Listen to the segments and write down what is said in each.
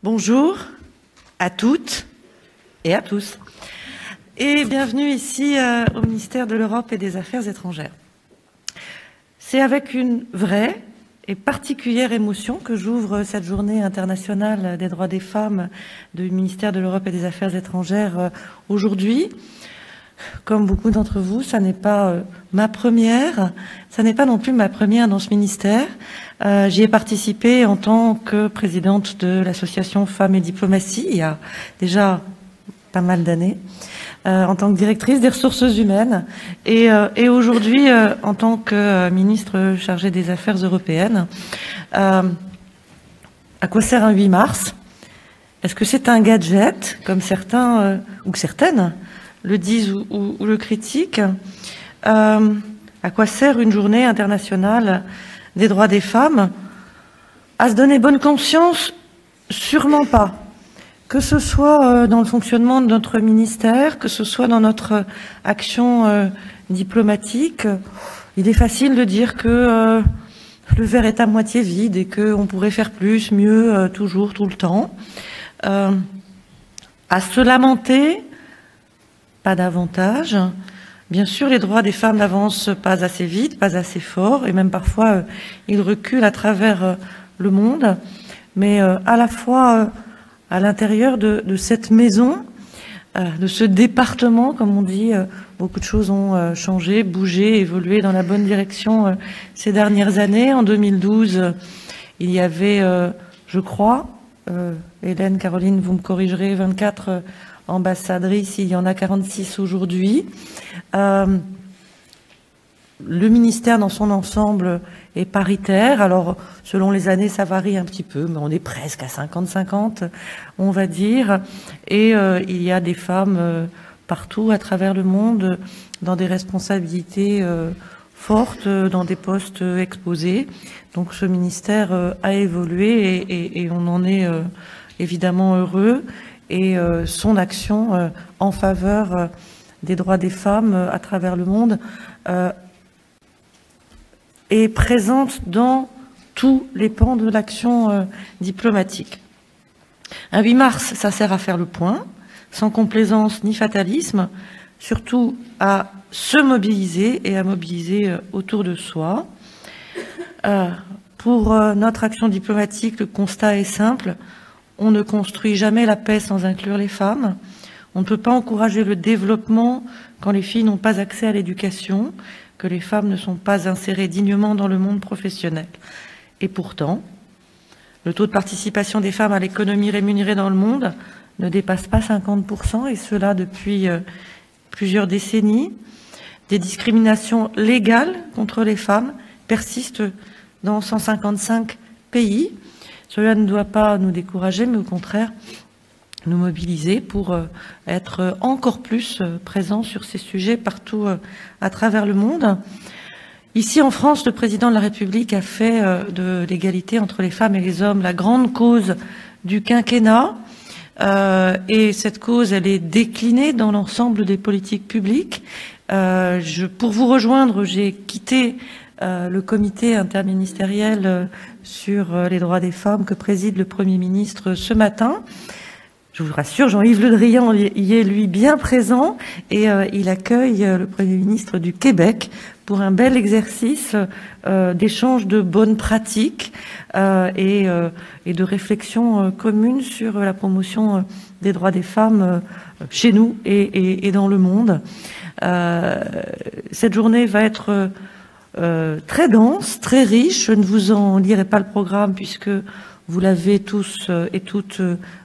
Bonjour à toutes et à tous et bienvenue ici au ministère de l'Europe et des Affaires étrangères. C'est avec une vraie et particulière émotion que j'ouvre cette journée internationale des droits des femmes du ministère de l'Europe et des Affaires étrangères aujourd'hui. Comme beaucoup d'entre vous, ça n'est pas ma première, ça n'est pas non plus ma première dans ce ministère. J'y ai participé en tant que présidente de l'association Femmes et Diplomatie il y a déjà pas mal d'années, en tant que directrice des ressources humaines et aujourd'hui en tant que ministre chargée des Affaires européennes. À quoi sert un 8 mars? Est-ce que c'est un gadget, comme certains ou certaines le disent ou le critiquent? À quoi sert une journée internationale des droits des femmes? À se donner bonne conscience? Sûrement pas. Que ce soit dans le fonctionnement de notre ministère, que ce soit dans notre action diplomatique, il est facile de dire que le verre est à moitié vide et qu'on pourrait faire plus, mieux, toujours, tout le temps. À se lamenter, pas davantage. Bien sûr, les droits des femmes n'avancent pas assez vite, pas assez fort, et même parfois, ils reculent à travers le monde. Mais à la fois, à l'intérieur de cette maison, de ce département, comme on dit, beaucoup de choses ont changé, bougé, évolué dans la bonne direction ces dernières années. En 2012, il y avait, je crois, Hélène, Caroline, vous me corrigerez, 24 ambassadrices, il y en a 46 aujourd'hui. Le ministère dans son ensemble est paritaire. Alors, selon les années, ça varie un petit peu, mais on est presque à 50-50, on va dire. Et il y a des femmes partout à travers le monde, dans des responsabilités fortes, dans des postes exposés. Donc, ce ministère a évolué et on en est évidemment heureux. Et son action en faveur des droits des femmes à travers le monde est présente dans tous les pans de l'action diplomatique. Un 8 mars, ça sert à faire le point, sans complaisance ni fatalisme, surtout à se mobiliser et à mobiliser autour de soi. Pour notre action diplomatique, le constat est simple. On ne construit jamais la paix sans inclure les femmes. On ne peut pas encourager le développement quand les filles n'ont pas accès à l'éducation, que les femmes ne sont pas insérées dignement dans le monde professionnel. Et pourtant, le taux de participation des femmes à l'économie rémunérée dans le monde ne dépasse pas 50%, et cela depuis plusieurs décennies. Des discriminations légales contre les femmes persistent dans 155 pays. Cela ne doit pas nous décourager, mais au contraire, nous mobiliser pour être encore plus présents sur ces sujets partout à travers le monde. Ici en France, le président de la République a fait de l'égalité entre les femmes et les hommes la grande cause du quinquennat. Et cette cause, elle est déclinée dans l'ensemble des politiques publiques. Pour vous rejoindre, j'ai quitté le comité interministériel sur les droits des femmes que préside le Premier ministre ce matin. Je vous rassure, Jean-Yves Le Drian y est, lui, bien présent, et il accueille le Premier ministre du Québec pour un bel exercice d'échange de bonnes pratiques et de réflexion commune sur la promotion des droits des femmes chez nous et dans le monde. Cette journée va être très dense, très riche. Je ne vous en lirai pas le programme puisque vous l'avez tous et toutes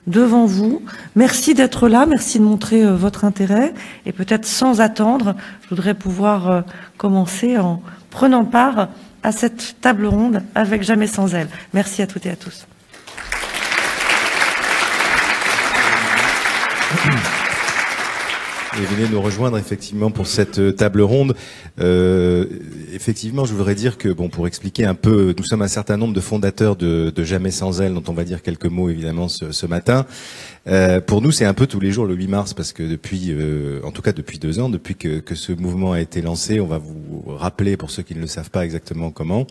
devant vous. Merci d'être là, merci de montrer votre intérêt. Et peut-être sans attendre, je voudrais pouvoir commencer en prenant part à cette table ronde avec Jamais sans elle. Merci à toutes et à tous. Et venez nous rejoindre effectivement pour cette table ronde. Effectivement, je voudrais dire que, bon, pour expliquer un peu, nous sommes un certain nombre de fondateurs de Jamais sans elle, dont on va dire quelques mots évidemment ce matin. Pour nous, c'est un peu tous les jours le 8 mars, parce que depuis, en tout cas depuis 2 ans, depuis que ce mouvement a été lancé, on va vous rappeler, pour ceux qui ne le savent pas exactement comment,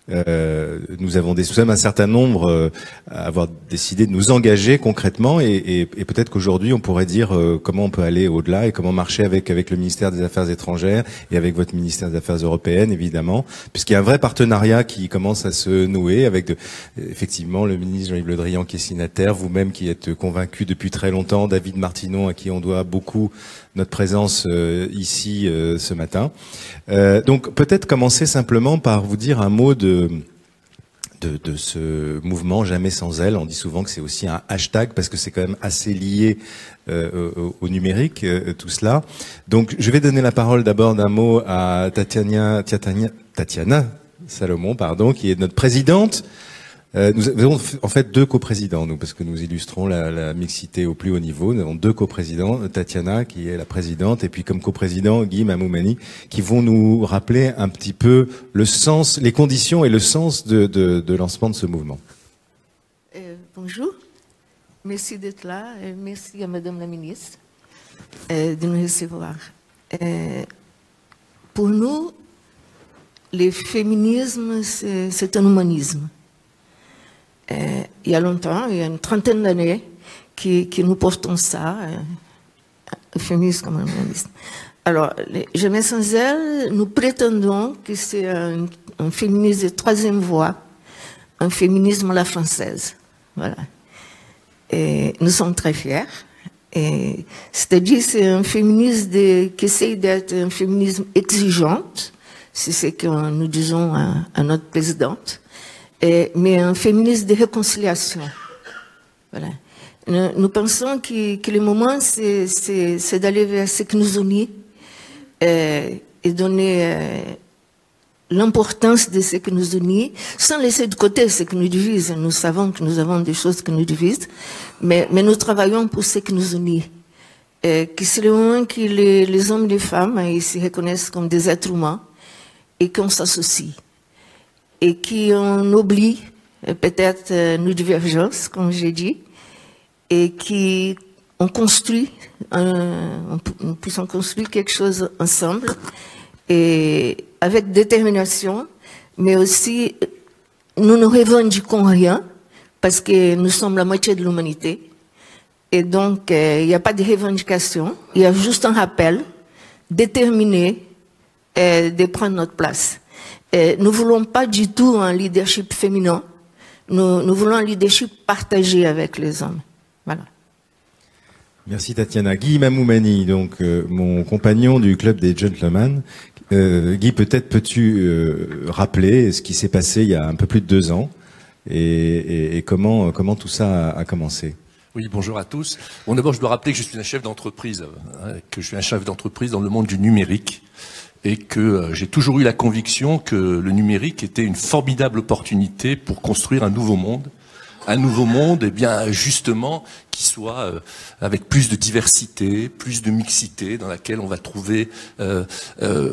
nous sommes un certain nombre à avoir décidé de nous engager concrètement et peut-être qu'aujourd'hui on pourrait dire comment on peut aller au-delà et comment marcher avec le ministère des Affaires étrangères et avec votre ministère des Affaires européennes évidemment, puisqu'il y a un vrai partenariat qui commence à se nouer avec effectivement le ministre Jean-Yves Le Drian qui est signataire, vous-même qui êtes convaincu depuis très longtemps, David Martinon à qui on doit beaucoup notre présence ici ce matin. Donc peut-être commencer simplement par vous dire un mot de ce mouvement Jamais sans elle. On dit souvent que c'est aussi un hashtag parce que c'est quand même assez lié au numérique, tout cela. Donc je vais donner la parole d'abord d'un mot à Tatiana Salomon, qui est notre présidente. Nous avons en fait deux coprésidents, nous, parce que nous illustrons la mixité au plus haut niveau. Nous avons deux coprésidents, Tatiana, qui est la présidente, et puis comme coprésident, Guy Mamoumani, qui vont nous rappeler un petit peu le sens, les conditions et le sens de lancement de ce mouvement. Bonjour, merci d'être là, et merci à Madame la Ministre de nous recevoir. Pour nous, le féminisme, c'est un humanisme. Il y a longtemps, il y a une trentaine d'années, que nous portons ça, le féminisme comme un humanisme. Alors, Jamais sans elle, nous prétendons que c'est un féminisme de troisième voie, un féminisme à la française. Voilà. Et nous sommes très fiers. C'est-à-dire, c'est un féminisme qui essaye d'être un féminisme exigeant, c'est ce que nous disons à notre présidente. Mais un féminisme de réconciliation. Voilà. Nous pensons que le moment, c'est d'aller vers ce qui nous unit et donner l'importance de ce qui nous unit, sans laisser de côté ce qui nous divise. Nous savons que nous avons des choses qui nous divisent, mais nous travaillons pour ce qui nous unit. Que c'est le moment que les hommes et les femmes ils se reconnaissent comme des êtres humains et qu'on s'associe. Et qu'on oublie peut-être nos divergences, comme j'ai dit, et qu'on construit, nous puissions construire quelque chose ensemble, et avec détermination, mais aussi nous ne revendiquons rien, parce que nous sommes la moitié de l'humanité, et donc il n'y a pas de revendication, il y a juste un rappel déterminé de prendre notre place. Nous ne voulons pas du tout un leadership féminin. Nous voulons un leadership partagé avec les hommes. Voilà. Merci Tatiana. Guy Mamoumani, donc mon compagnon du club des gentlemen. Guy, peut-être peux-tu rappeler ce qui s'est passé il y a un peu plus de 2 ans et comment tout ça a commencé? Oui, bonjour à tous. Bon, d'abord, je dois rappeler que je suis un chef d'entreprise, dans le monde du numérique. Et que j'ai toujours eu la conviction que le numérique était une formidable opportunité pour construire un nouveau monde. Un nouveau monde, eh bien, justement, qui soit avec plus de diversité, plus de mixité, dans laquelle on va trouver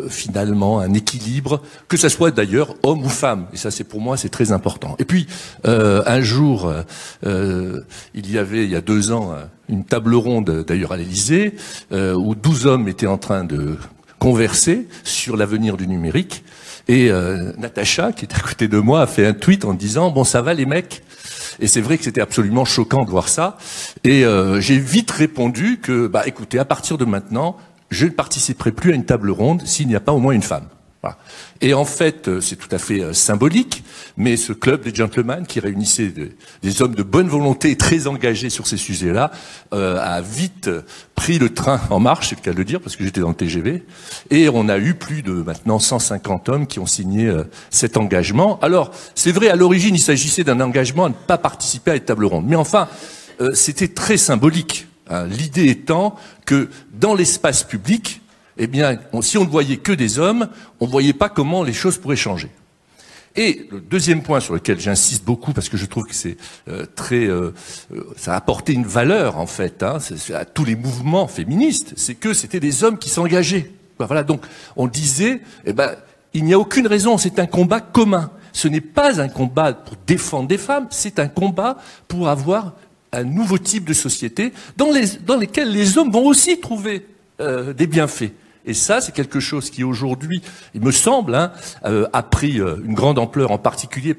finalement un équilibre, que ça soit d'ailleurs homme ou femme. Et ça, c'est pour moi, c'est très important. Et puis, un jour, il y a 2 ans, une table ronde, d'ailleurs à l'Élysée, où 12 hommes étaient en train de converser sur l'avenir du numérique et Natacha, qui est à côté de moi, a fait un tweet en disant « Bon, ça va les mecs ?» Et c'est vrai que c'était absolument choquant de voir ça. Et j'ai vite répondu que, écoutez, à partir de maintenant, je ne participerai plus à une table ronde s'il n'y a pas au moins une femme. Voilà. Et en fait, c'est tout à fait symbolique, mais ce club des gentlemen qui réunissait des hommes de bonne volonté et très engagés sur ces sujets-là a vite pris le train en marche, c'est le cas de le dire, parce que j'étais dans le TGV, et on a eu plus de maintenant 150 hommes qui ont signé cet engagement. Alors, c'est vrai, à l'origine, il s'agissait d'un engagement à ne pas participer à une table ronde, mais enfin, c'était très symbolique, hein, l'idée étant que dans l'espace public, eh bien, si on ne voyait que des hommes, on ne voyait pas comment les choses pourraient changer. Et le deuxième point sur lequel j'insiste beaucoup, parce que je trouve que c'est ça a apporté une valeur, en fait, hein, à tous les mouvements féministes, c'est que c'était des hommes qui s'engageaient. Voilà, donc, on disait, il n'y a aucune raison, c'est un combat commun. Ce n'est pas un combat pour défendre des femmes, c'est un combat pour avoir un nouveau type de société dans lesquelles les hommes vont aussi trouver des bienfaits. Et ça, c'est quelque chose qui aujourd'hui, il me semble, a pris une grande ampleur, en particulier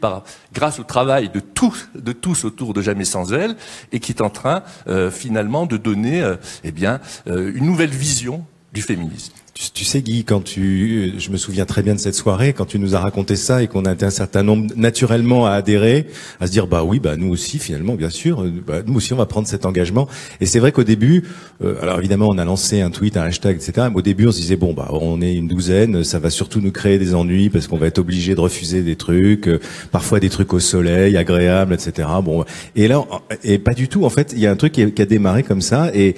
grâce au travail de tous autour de Jamais sans elle, et qui est en train finalement de donner une nouvelle vision du féminisme. Tu sais Guy, je me souviens très bien de cette soirée, quand tu nous as raconté ça et qu'on a été un certain nombre naturellement à adhérer, à se dire bah oui, bah nous aussi finalement, bien sûr, nous aussi on va prendre cet engagement. Et c'est vrai qu'au début, alors évidemment on a lancé un tweet, un hashtag, etc. Mais au début on se disait bon bah on est une douzaine, ça va surtout nous créer des ennuis parce qu'on va être obligé de refuser des trucs, parfois des trucs au soleil, agréables, etc. Bon, et là et pas du tout. En fait, il y a un truc qui a démarré comme ça. Et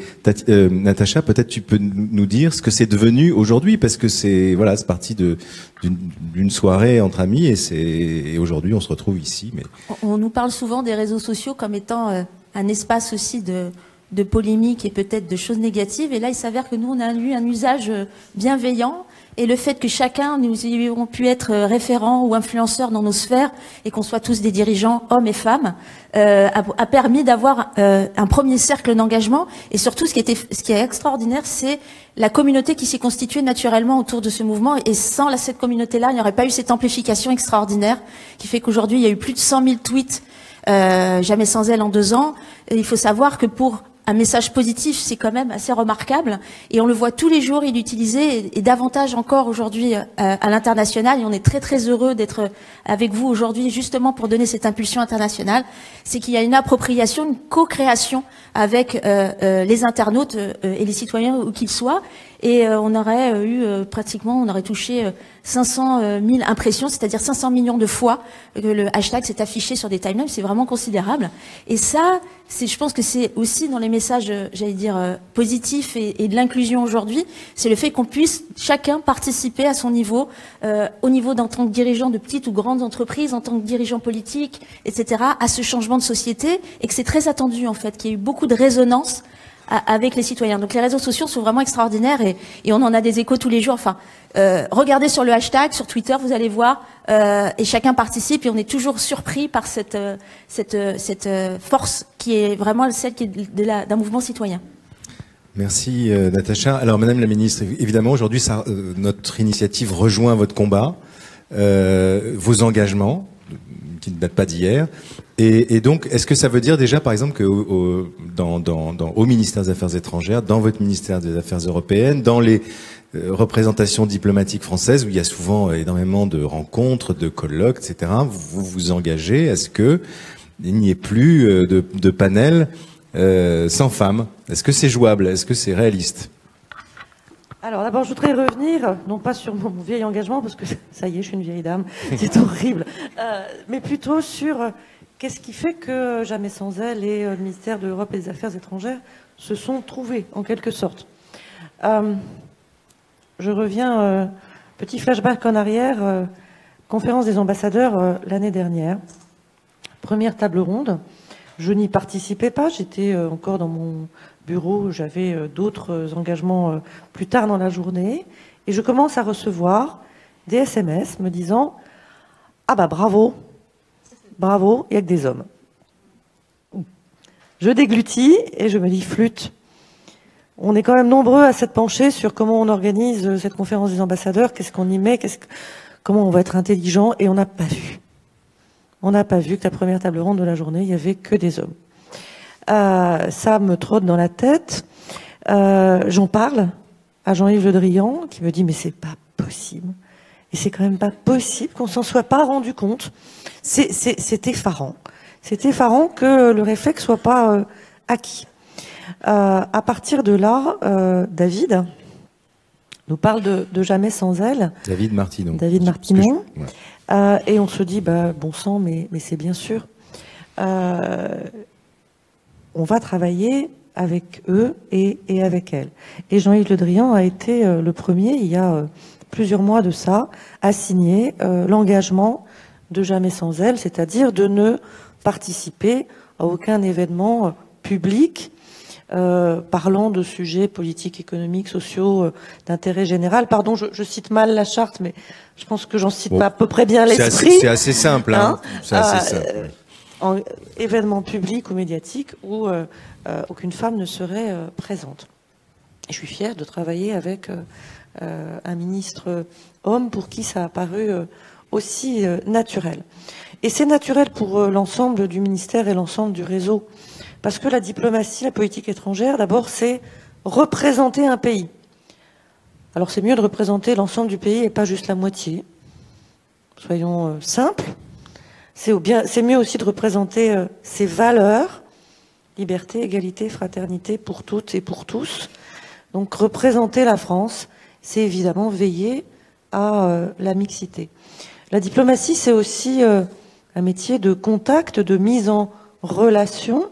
Natacha, peut-être tu peux nous dire ce que c'est devenu aujourd'hui, parce que c'est parti d'une soirée entre amis et aujourd'hui on se retrouve ici. Mais on nous parle souvent des réseaux sociaux comme étant un espace aussi de polémique et peut-être de choses négatives. Et là, il s'avère que nous, on a eu un usage bienveillant. Et le fait que chacun, nous ayons pu être référents ou influenceurs dans nos sphères et qu'on soit tous des dirigeants, hommes et femmes, a permis d'avoir un premier cercle d'engagement. Et surtout, ce qui est extraordinaire, c'est la communauté qui s'est constituée naturellement autour de ce mouvement. Et sans cette communauté-là, il n'y aurait pas eu cette amplification extraordinaire qui fait qu'aujourd'hui, il y a eu plus de 100 000 tweets, Jamais sans elle en 2 ans. Et il faut savoir que pour un message positif, c'est quand même assez remarquable. Et on le voit tous les jours, il est utilisé, et davantage encore aujourd'hui à l'international. Et on est très très heureux d'être avec vous aujourd'hui, justement pour donner cette impulsion internationale. C'est qu'il y a une appropriation, une co-création avec les internautes et les citoyens où qu'ils soient. Et on aurait on aurait touché 500 000 impressions, c'est-à-dire 500 millions de fois que le hashtag s'est affiché sur des timelines. C'est vraiment considérable. Et ça, je pense que c'est aussi dans les messages, j'allais dire, positifs et de l'inclusion aujourd'hui, c'est le fait qu'on puisse chacun participer à son niveau, au niveau d'en tant que dirigeant de petites ou grandes entreprises, en tant que dirigeant politique, etc., à ce changement de société, et que c'est très attendu en fait, qu'il y a eu beaucoup de résonance avec les citoyens. Donc les réseaux sociaux sont vraiment extraordinaires et on en a des échos tous les jours. Enfin, regardez sur le hashtag, sur Twitter, vous allez voir, et chacun participe et on est toujours surpris par cette force qui est vraiment celle qui est d'un mouvement citoyen. Merci Natacha. Alors Madame la Ministre, évidemment aujourd'hui notre initiative rejoint votre combat, vos engagements qui ne datent pas d'hier. Et donc, est-ce que ça veut dire déjà, par exemple, que au ministère des Affaires étrangères, dans votre ministère des Affaires européennes, dans les représentations diplomatiques françaises, où il y a souvent énormément de rencontres, de colloques, etc., vous vous engagez à ce que il n'y ait plus de panel sans femmes? Est-ce que c'est jouable? Est-ce que c'est réaliste? Alors d'abord, je voudrais revenir, non pas sur mon vieil engagement, parce que ça y est, je suis une vieille dame, c'est horrible, mais plutôt sur qu'est-ce qui fait que Jamais sans elle et le ministère de l'Europe et des Affaires étrangères se sont trouvés, en quelque sorte. Je reviens, petit flashback en arrière, conférence des ambassadeurs l'année dernière, première table ronde. Je n'y participais pas, j'étais encore dans mon bureau, j'avais d'autres engagements plus tard dans la journée, et je commence à recevoir des SMS me disant « Ah bah bravo, bravo, il n'y a que des hommes ». Je déglutis et je me dis « Flûte ». On est quand même nombreux à s'être penchés sur comment on organise cette conférence des ambassadeurs, qu'est-ce qu'on y met, comment on va être intelligent, et on n'a pas vu. On n'a pas vu que la première table ronde de la journée, il n'y avait que des hommes. Ça me trotte dans la tête. J'en parle à Jean-Yves Le Drian, qui me dit « Mais c'est pas possible. Et c'est quand même pas possible qu'on s'en soit pas rendu compte. » C'est effarant. C'est effarant que le réflexe soit pas acquis. À partir de là, David nous parle de Jamais sans elle. David Martinon. David Martinon. Et on se dit, bah, bon sang, mais c'est bien sûr. On va travailler avec eux et avec elle. Et Jean-Yves Le Drian a été le premier, il y a plusieurs mois de ça, à signer l'engagement de Jamais sans elle, c'est-à-dire de ne participer à aucun événement public parlant de sujets politiques, économiques, sociaux, d'intérêt général. Pardon, je cite mal la charte, mais je pense que j'en cite pas à peu près bien l'esprit. C'est assez simple, hein. C'est assez simple. En événement public ou médiatique où aucune femme ne serait présente. je suis fière de travailler avec un ministre homme pour qui ça a paru aussi naturel. Et c'est naturel pour l'ensemble du ministère et l'ensemble du réseau. Parce que la diplomatie, la politique étrangère, d'abord, c'est représenter un pays. Alors c'est mieux de représenter l'ensemble du pays et pas juste la moitié. Soyons simples. C'est mieux aussi de représenter ses valeurs, liberté, égalité, fraternité pour toutes et pour tous. Donc représenter la France, c'est évidemment veiller à la mixité. La diplomatie, c'est aussi un métier de contact, de mise en relation.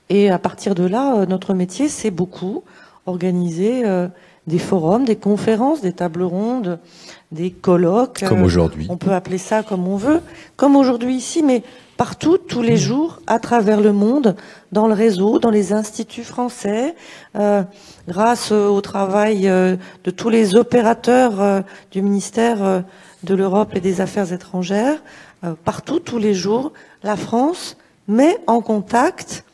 Et à partir de là, notre métier, c'est beaucoup organiser des forums, des conférences, des tables rondes, des colloques. Comme aujourd'hui. On peut appeler ça comme on veut, comme aujourd'hui ici, mais partout, tous les jours, à travers le monde, dans le réseau, dans les instituts français, grâce au travail de tous les opérateurs du ministère de l'Europe et des Affaires étrangères, partout, tous les jours, la France met en contact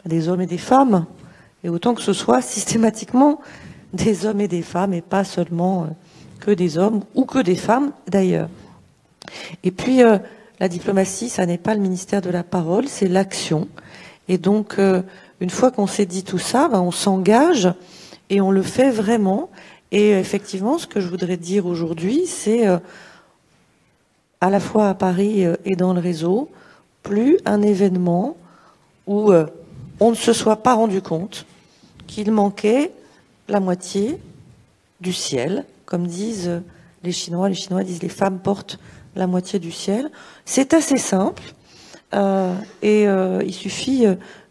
des hommes et des femmes, et autant que ce soit systématiquement des hommes et des femmes, et pas seulement que des hommes ou que des femmes d'ailleurs. Et puis la diplomatie, ça n'est pas le ministère de la parole, c'est l'action. Et donc une fois qu'on s'est dit tout ça, on s'engage et on le fait vraiment. Et effectivement, ce que je voudrais dire aujourd'hui, c'est à la fois à Paris et dans le réseau, plus un événement où on ne se soit pas rendu compte qu'il manquait la moitié du ciel, comme disent les Chinois. Les Chinois disent les femmes portent la moitié du ciel. C'est assez simple et il suffit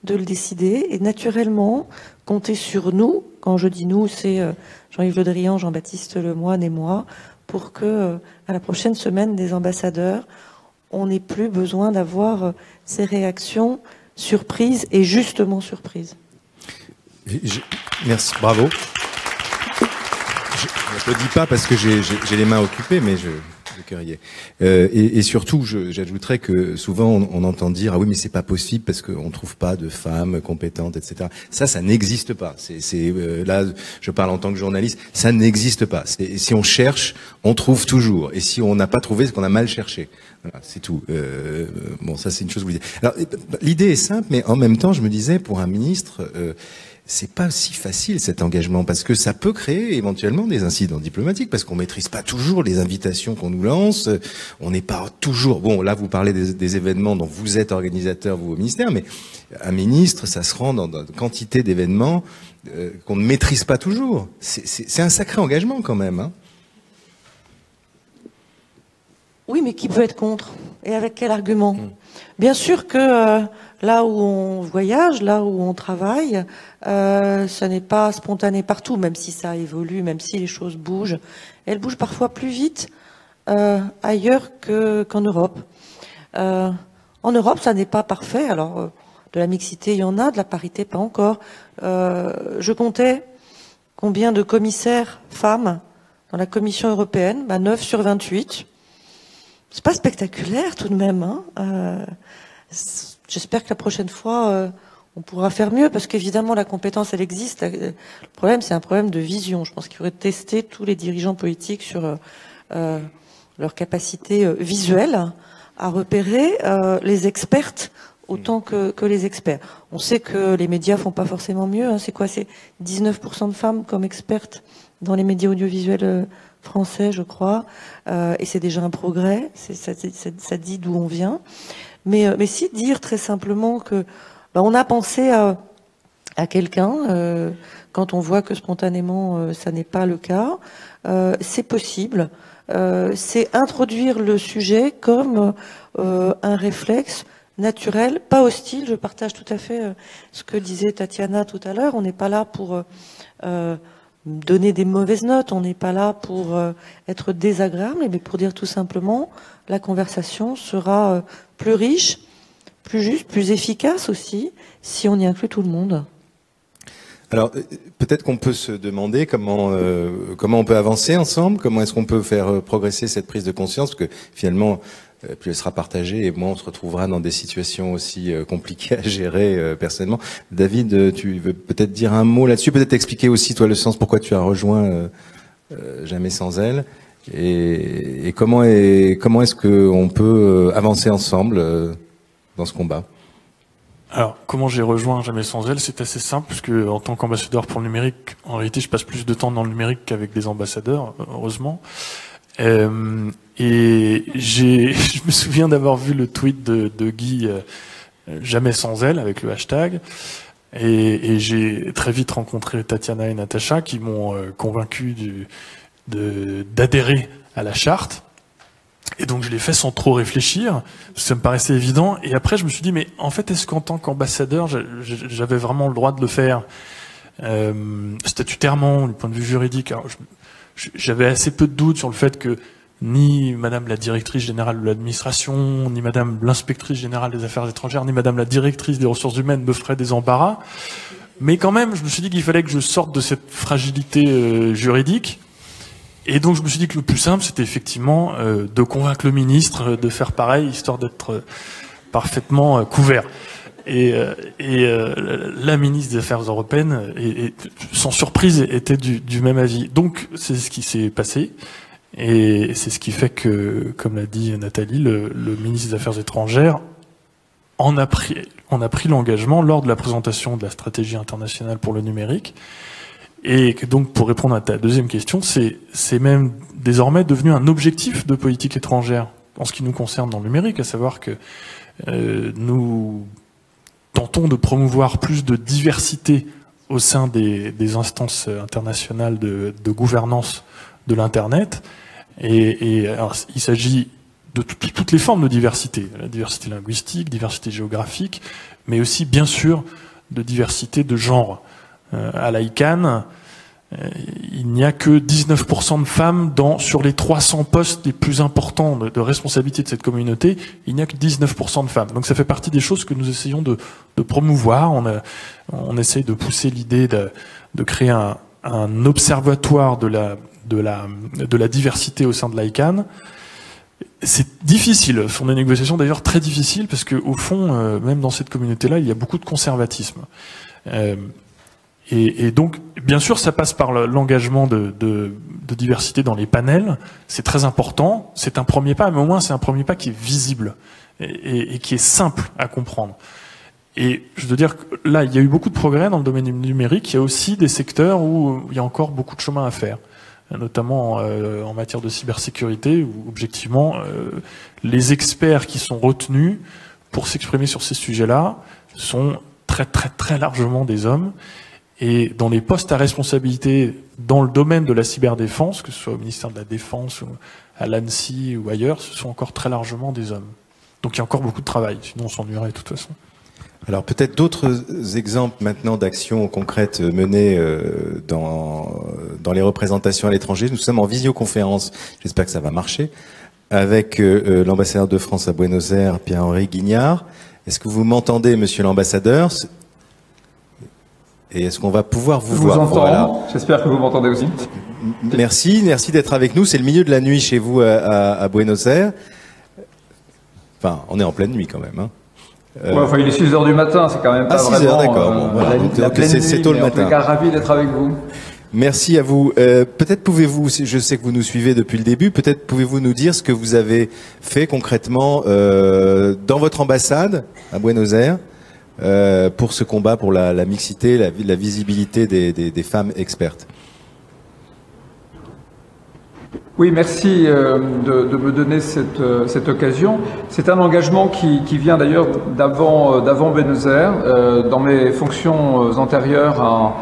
de le décider et naturellement compter sur nous. Quand je dis nous, c'est Jean-Yves Le Drian, Jean-Baptiste Lemoyne et moi, pour que à la prochaine semaine des ambassadeurs, on n'ait plus besoin d'avoir ces réactions surprises et justement surprises. Merci, bravo. Je ne le dis pas parce que j'ai les mains occupées, mais le cœur y est. Et surtout, j'ajouterais que souvent on entend dire ah oui mais c'est pas possible parce qu'on trouve pas de femmes compétentes, etc. Ça n'existe pas. Là, je parle en tant que journaliste, ça n'existe pas. Si on cherche, on trouve toujours. Et si on n'a pas trouvé, c'est qu'on a mal cherché. Voilà, c'est tout. Bon, ça c'est une chose que vous dites. Alors l'idée est simple, mais en même temps, je me disais pour un ministre. C'est pas si facile cet engagement parce que ça peut créer éventuellement des incidents diplomatiques parce qu'on maîtrise pas toujours les invitations qu'on nous lance, on n'est pas toujours bon. Là, vous parlez des événements dont vous êtes organisateur vous au ministère, mais un ministre, ça se rend dans une quantité d'événements qu'on ne maîtrise pas toujours. C'est un sacré engagement quand même. Hein. Oui, mais qui peut être contre? Et avec quel argument? Bien sûr que là où on voyage, là où on travaille, ça n'est pas spontané partout, même si ça évolue, même si les choses bougent. Elles bougent parfois plus vite ailleurs qu'en Europe. En Europe, ça n'est pas parfait. Alors, de la mixité, il y en a, de la parité, pas encore. Je comptais combien de commissaires femmes dans la Commission européenne, 9 sur 28. C'est pas spectaculaire tout de même. Hein. J'espère que la prochaine fois, on pourra faire mieux, parce qu'évidemment, la compétence, elle existe. Le problème, c'est un problème de vision. Je pense qu'il faudrait tester tous les dirigeants politiques sur leur capacité visuelle à repérer les expertes autant que les experts. On sait que les médias font pas forcément mieux. Hein. C'est quoi? C'est 19% de femmes comme expertes dans les médias audiovisuels français, je crois, et c'est déjà un progrès. Ça dit d'où on vient. Mais si dire très simplement que on a pensé à quelqu'un quand on voit que spontanément ça n'est pas le cas, c'est possible. C'est introduire le sujet comme un réflexe naturel, pas hostile. Je partage tout à fait ce que disait Tatiana tout à l'heure. On n'est pas là pour donner des mauvaises notes, on n'est pas là pour être désagréable, mais pour dire tout simplement la conversation sera plus riche, plus juste, plus efficace aussi, si on y inclut tout le monde. Alors, peut-être qu'on peut se demander comment on peut avancer ensemble, comment est-ce qu'on peut faire progresser cette prise de conscience, parce que finalement, plus elle sera partagée et moins on se retrouvera dans des situations aussi compliquées à gérer personnellement. David, tu veux peut-être dire un mot là-dessus, peut-être expliquer aussi toi le sens pourquoi tu as rejoint Jamais sans elle, et comment est-ce qu'on peut avancer ensemble dans ce combat. Alors, comment j'ai rejoint Jamais sans elle, c'est assez simple, puisque en tant qu'ambassadeur pour le numérique, en réalité, je passe plus de temps dans le numérique qu'avec des ambassadeurs, heureusement. Et je me souviens d'avoir vu le tweet de Guy Jamais sans elle, avec le hashtag, et j'ai très vite rencontré Tatiana et Natacha, qui m'ont convaincu d'adhérer à la charte. Et donc je l'ai fait sans trop réfléchir, ça me paraissait évident. Et après je me suis dit, mais en fait, est-ce qu'en tant qu'ambassadeur, j'avais vraiment le droit de le faire statutairement, du point de vue juridique? Alors, j'avais assez peu de doutes sur le fait que ni Madame la directrice générale de l'administration, ni Madame l'inspectrice générale des affaires étrangères, ni Madame la directrice des ressources humaines me feraient des embarras. Mais quand même, je me suis dit qu'il fallait que je sorte de cette fragilité juridique. Et donc je me suis dit que le plus simple, c'était effectivement de convaincre le ministre de faire pareil, histoire d'être parfaitement couvert. Et la ministre des Affaires européennes, sans surprise, était du même avis. Donc c'est ce qui s'est passé. Et c'est ce qui fait que, comme l'a dit Nathalie, le ministre des Affaires étrangères on a pris l'engagement lors de la présentation de la stratégie internationale pour le numérique. Et donc, pour répondre à ta deuxième question, c'est même désormais devenu un objectif de politique étrangère en ce qui nous concerne dans le numérique, à savoir que nous tentons de promouvoir plus de diversité au sein des instances internationales de gouvernance de l'Internet. Et alors, il s'agit de toutes les formes de diversité, la diversité linguistique, diversité géographique, mais aussi, bien sûr, de diversité de genre. À l'ICANN, il n'y a que 19% de femmes sur les 300 postes les plus importants de responsabilité de cette communauté, il n'y a que 19% de femmes. Donc ça fait partie des choses que nous essayons de promouvoir. On essaye de pousser l'idée de créer un observatoire de la diversité au sein de l'ICANN. C'est difficile, ce sont des négociations d'ailleurs très difficiles, parce que au fond, même dans cette communauté-là, il y a beaucoup de conservatisme. Et donc, bien sûr, ça passe par l'engagement de diversité dans les panels. C'est très important. C'est un premier pas, mais au moins c'est un premier pas qui est visible et qui est simple à comprendre. Et je veux dire que là, il y a eu beaucoup de progrès dans le domaine du numérique. Il y a aussi des secteurs où il y a encore beaucoup de chemin à faire, notamment en matière de cybersécurité, où objectivement, les experts qui sont retenus pour s'exprimer sur ces sujets-là sont très très très largement des hommes. Et dans les postes à responsabilité dans le domaine de la cyberdéfense, que ce soit au ministère de la Défense, ou à l'ANSSI ou ailleurs, ce sont encore très largement des hommes. Donc il y a encore beaucoup de travail, sinon on s'ennuierait de toute façon. Alors peut-être d'autres exemples maintenant d'actions concrètes menées dans les représentations à l'étranger. Nous sommes en visioconférence, j'espère que ça va marcher, avec l'ambassadeur de France à Buenos Aires, Pierre-Henri Guignard. Est-ce que vous m'entendez, monsieur l'ambassadeur ? Et est-ce qu'on va pouvoir vous voir ? Je vous entends, voilà. J'espère que vous m'entendez aussi. Merci d'être avec nous. C'est le milieu de la nuit chez vous à Buenos Aires. Enfin, on est en pleine nuit quand même. Hein. Ouais, enfin, il est 6h du matin, c'est quand même pas vraiment... 6h, d'accord. Bon, voilà. C'est tôt le matin. En tout cas, ravi d'être avec vous. Merci à vous. Peut-être pouvez-vous, je sais que vous nous suivez depuis le début, peut-être pouvez-vous nous dire ce que vous avez fait concrètement dans votre ambassade à Buenos Aires pour ce combat pour la mixité, la visibilité des femmes expertes. Oui, merci de me donner cette occasion. C'est un engagement qui vient d'ailleurs d'avant Buenos Aires. Dans mes fonctions antérieures,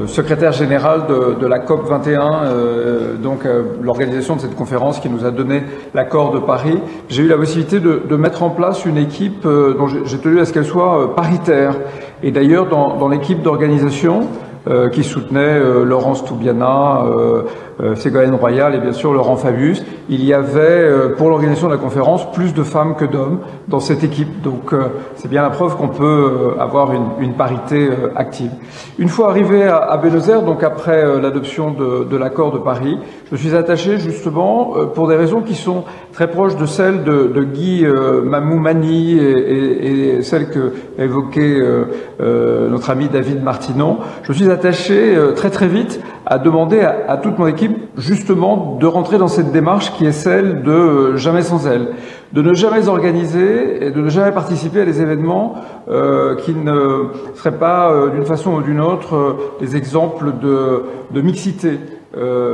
secrétaire général de la COP 21, donc l'organisation de cette conférence qui nous a donné l'accord de Paris, j'ai eu la possibilité de mettre en place une équipe dont j'ai tenu à ce qu'elle soit paritaire. Et d'ailleurs, dans l'équipe d'organisation, qui soutenaient Laurence Toubiana, Ségolène Royal et bien sûr Laurent Fabius. Il y avait, pour l'organisation de la conférence, plus de femmes que d'hommes dans cette équipe. Donc c'est bien la preuve qu'on peut avoir une parité active. Une fois arrivé à Buenos Aires, donc après l'adoption de l'accord de Paris, je suis attaché justement pour des raisons qui sont très proches de celles de Guy Mamoumani et celles que évoquait notre ami David Martinon. Je suis attaché très très vite à demander à toute mon équipe justement de rentrer dans cette démarche qui est celle de Jamais sans elle, de ne jamais organiser et de ne jamais participer à des événements qui ne seraient pas d'une façon ou d'une autre des exemples de mixité.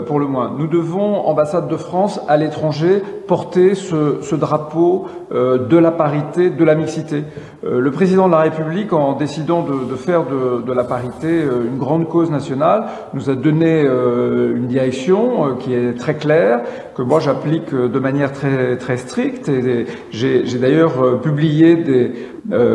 Pour le moins. Nous devons, ambassade de France, à l'étranger, porter ce drapeau de la parité, de la mixité. Le président de la République, en décidant de faire de la parité une grande cause nationale, nous a donné une direction qui est très claire, que moi j'applique de manière très, très stricte. Et j'ai d'ailleurs publié des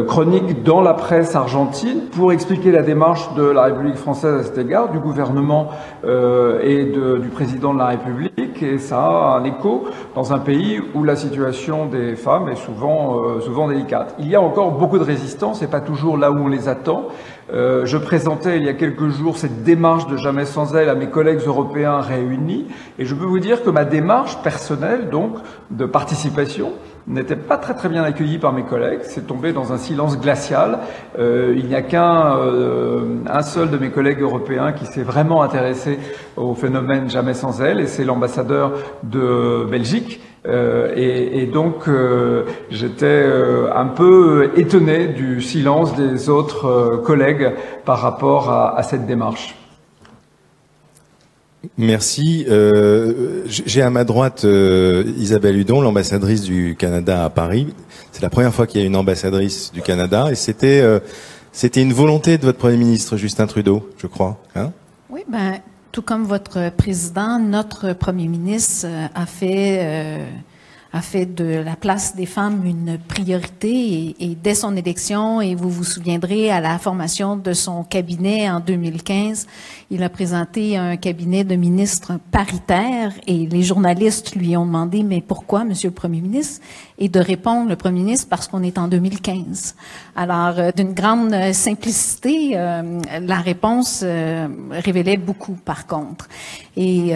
chroniques dans la presse argentine pour expliquer la démarche de la République française à cet égard, du gouvernement et du président de la République, et ça a un écho dans un pays où la situation des femmes est souvent délicate. Il y a encore beaucoup de résistance et pas toujours là où on les attend. Je présentais il y a quelques jours cette démarche de Jamais sans elle à mes collègues européens réunis, et je peux vous dire que ma démarche personnelle, donc, de participation, n'était pas très très bien accueillie par mes collègues. C'est tombé dans un silence glacial. Il n'y a un seul de mes collègues européens qui s'est vraiment intéressé au phénomène Jamais sans elle, et c'est l'ambassadeur de Belgique. Et donc j'étais un peu étonné du silence des autres collègues par rapport à cette démarche. Merci. J'ai à ma droite Isabelle Hudon, l'ambassadrice du Canada à Paris. C'est la première fois qu'il y a une ambassadrice du Canada, et c'était une volonté de votre Premier ministre Justin Trudeau, je crois. Hein? Oui, tout comme votre président, notre Premier ministre a fait de la place des femmes une priorité et dès son élection, et vous vous souviendrez, à la formation de son cabinet en 2015, il a présenté un cabinet de ministres paritaire, et les journalistes lui ont demandé « Mais pourquoi, Monsieur le Premier ministre ?» et de répondre le Premier ministre « Parce qu'on est en 2015 ». Alors, d'une grande simplicité, la réponse révélait beaucoup, par contre. Et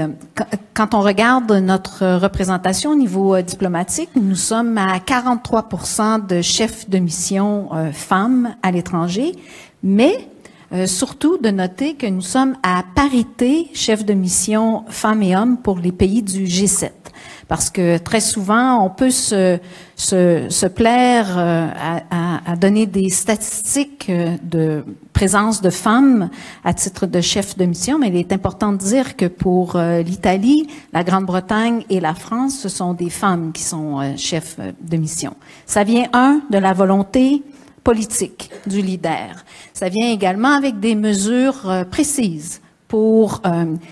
quand on regarde notre représentation au niveau diplomatique, nous sommes à 43% de chefs de mission femmes à l'étranger, mais surtout de noter que nous sommes à parité chefs de mission femmes et hommes pour les pays du G7. Parce que très souvent, on peut se plaire à donner des statistiques de présence de femmes à titre de chef de mission, mais il est important de dire que pour l'Italie, la Grande-Bretagne et la France, ce sont des femmes qui sont chefs de mission. Ça vient, de la volonté politique du leader. Ça vient également avec des mesures précises pour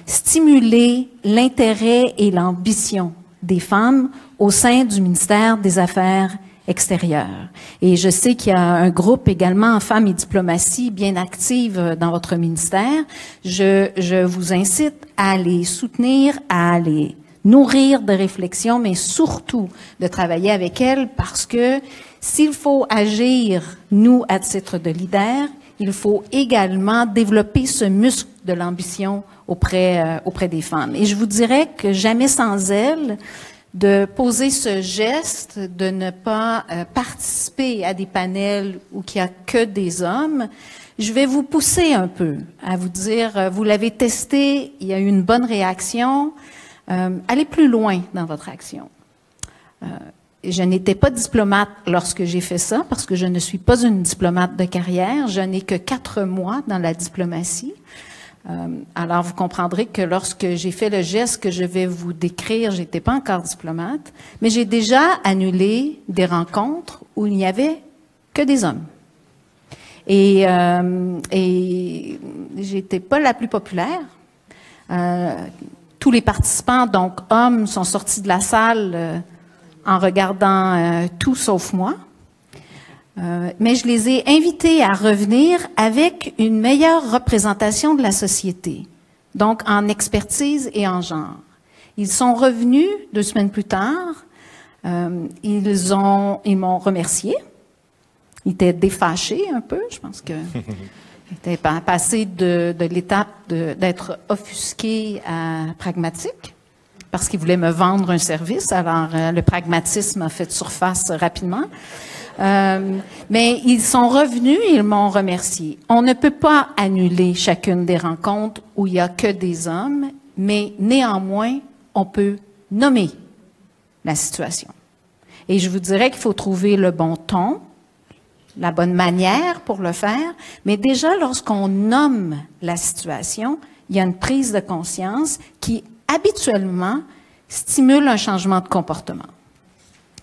stimuler l'intérêt et l'ambition des femmes au sein du ministère des Affaires extérieures. Et je sais qu'il y a un groupe également Femmes et Diplomatie bien active dans votre ministère. Je vous incite à les soutenir, à les nourrir de réflexion, mais surtout de travailler avec elles, parce que s'il faut agir, nous, à titre de leader, il faut également développer ce muscle de l'ambition auprès des femmes. Et je vous dirais que Jamais sans elle, de poser ce geste, de ne pas participer à des panels où il n'y a que des hommes, je vais vous pousser un peu à vous dire, vous l'avez testé, il y a eu une bonne réaction, allez plus loin dans votre action. Je n'étais pas diplomate lorsque j'ai fait ça, parce que je ne suis pas une diplomate de carrière. Je n'ai que 4 mois dans la diplomatie. Alors, vous comprendrez que lorsque j'ai fait le geste que je vais vous décrire, j'étais pas encore diplomate, mais j'ai déjà annulé des rencontres où il n'y avait que des hommes. Et j'étais pas la plus populaire. Tous les participants, donc hommes, sont sortis de la salle en regardant tout sauf moi. mais je les ai invités à revenir avec une meilleure représentation de la société, donc en expertise et en genre. Ils sont revenus 2 semaines plus tard. Ils m'ont remercié. Ils étaient défâchés un peu, je pense que ils étaient passés de l'étape d'être offusqués à pragmatique, parce qu'ils voulaient me vendre un service. Alors le pragmatisme a fait surface rapidement. Mais ils sont revenus, ils m'ont remercié. On ne peut pas annuler chacune des rencontres où il y a que des hommes, mais néanmoins, on peut nommer la situation. Et je vous dirais qu'il faut trouver le bon ton, la bonne manière pour le faire, mais déjà lorsqu'on nomme la situation, il y a une prise de conscience qui habituellement stimule un changement de comportement.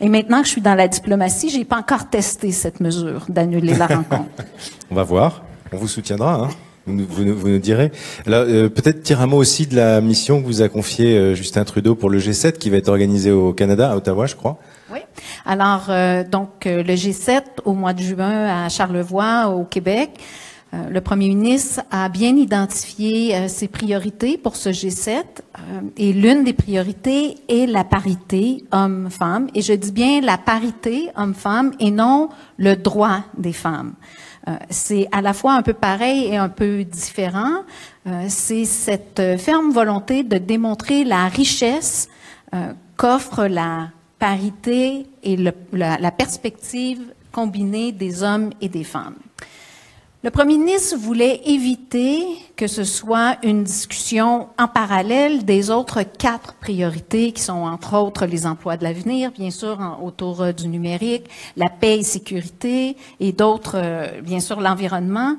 Et maintenant que je suis dans la diplomatie, j'ai pas encore testé cette mesure d'annuler la rencontre. On va voir, on vous soutiendra, hein. Vous nous direz. Alors, peut-être dire un mot aussi de la mission que vous a confiée Justin Trudeau pour le G7 qui va être organisé au Canada, à Ottawa, je crois. Oui. Alors, donc, le G7 au mois de juin à Charlevoix, au Québec, le premier ministre a bien identifié ses priorités pour ce G7 et l'une des priorités est la parité homme-femme. Et je dis bien la parité homme-femme et non le droit des femmes. C'est à la fois un peu pareil et un peu différent. C'est cette ferme volonté de démontrer la richesse qu'offre la parité et la perspective combinée des hommes et des femmes. Le premier ministre voulait éviter que ce soit une discussion en parallèle des autres 4 priorités qui sont entre autres les emplois de l'avenir, bien sûr autour du numérique, la paix et sécurité et d'autres, bien sûr l'environnement.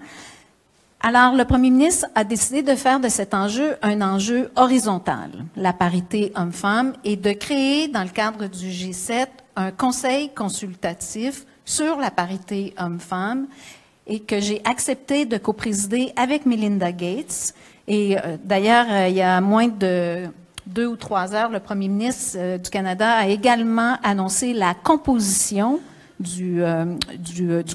Alors le premier ministre a décidé de faire de cet enjeu un enjeu horizontal, la parité homme-femme, et de créer dans le cadre du G7 un conseil consultatif sur la parité homme-femme et que j'ai accepté de coprésider avec Melinda Gates. Et d'ailleurs, il y a moins de 2 ou 3 heures, le premier ministre du Canada a également annoncé la composition du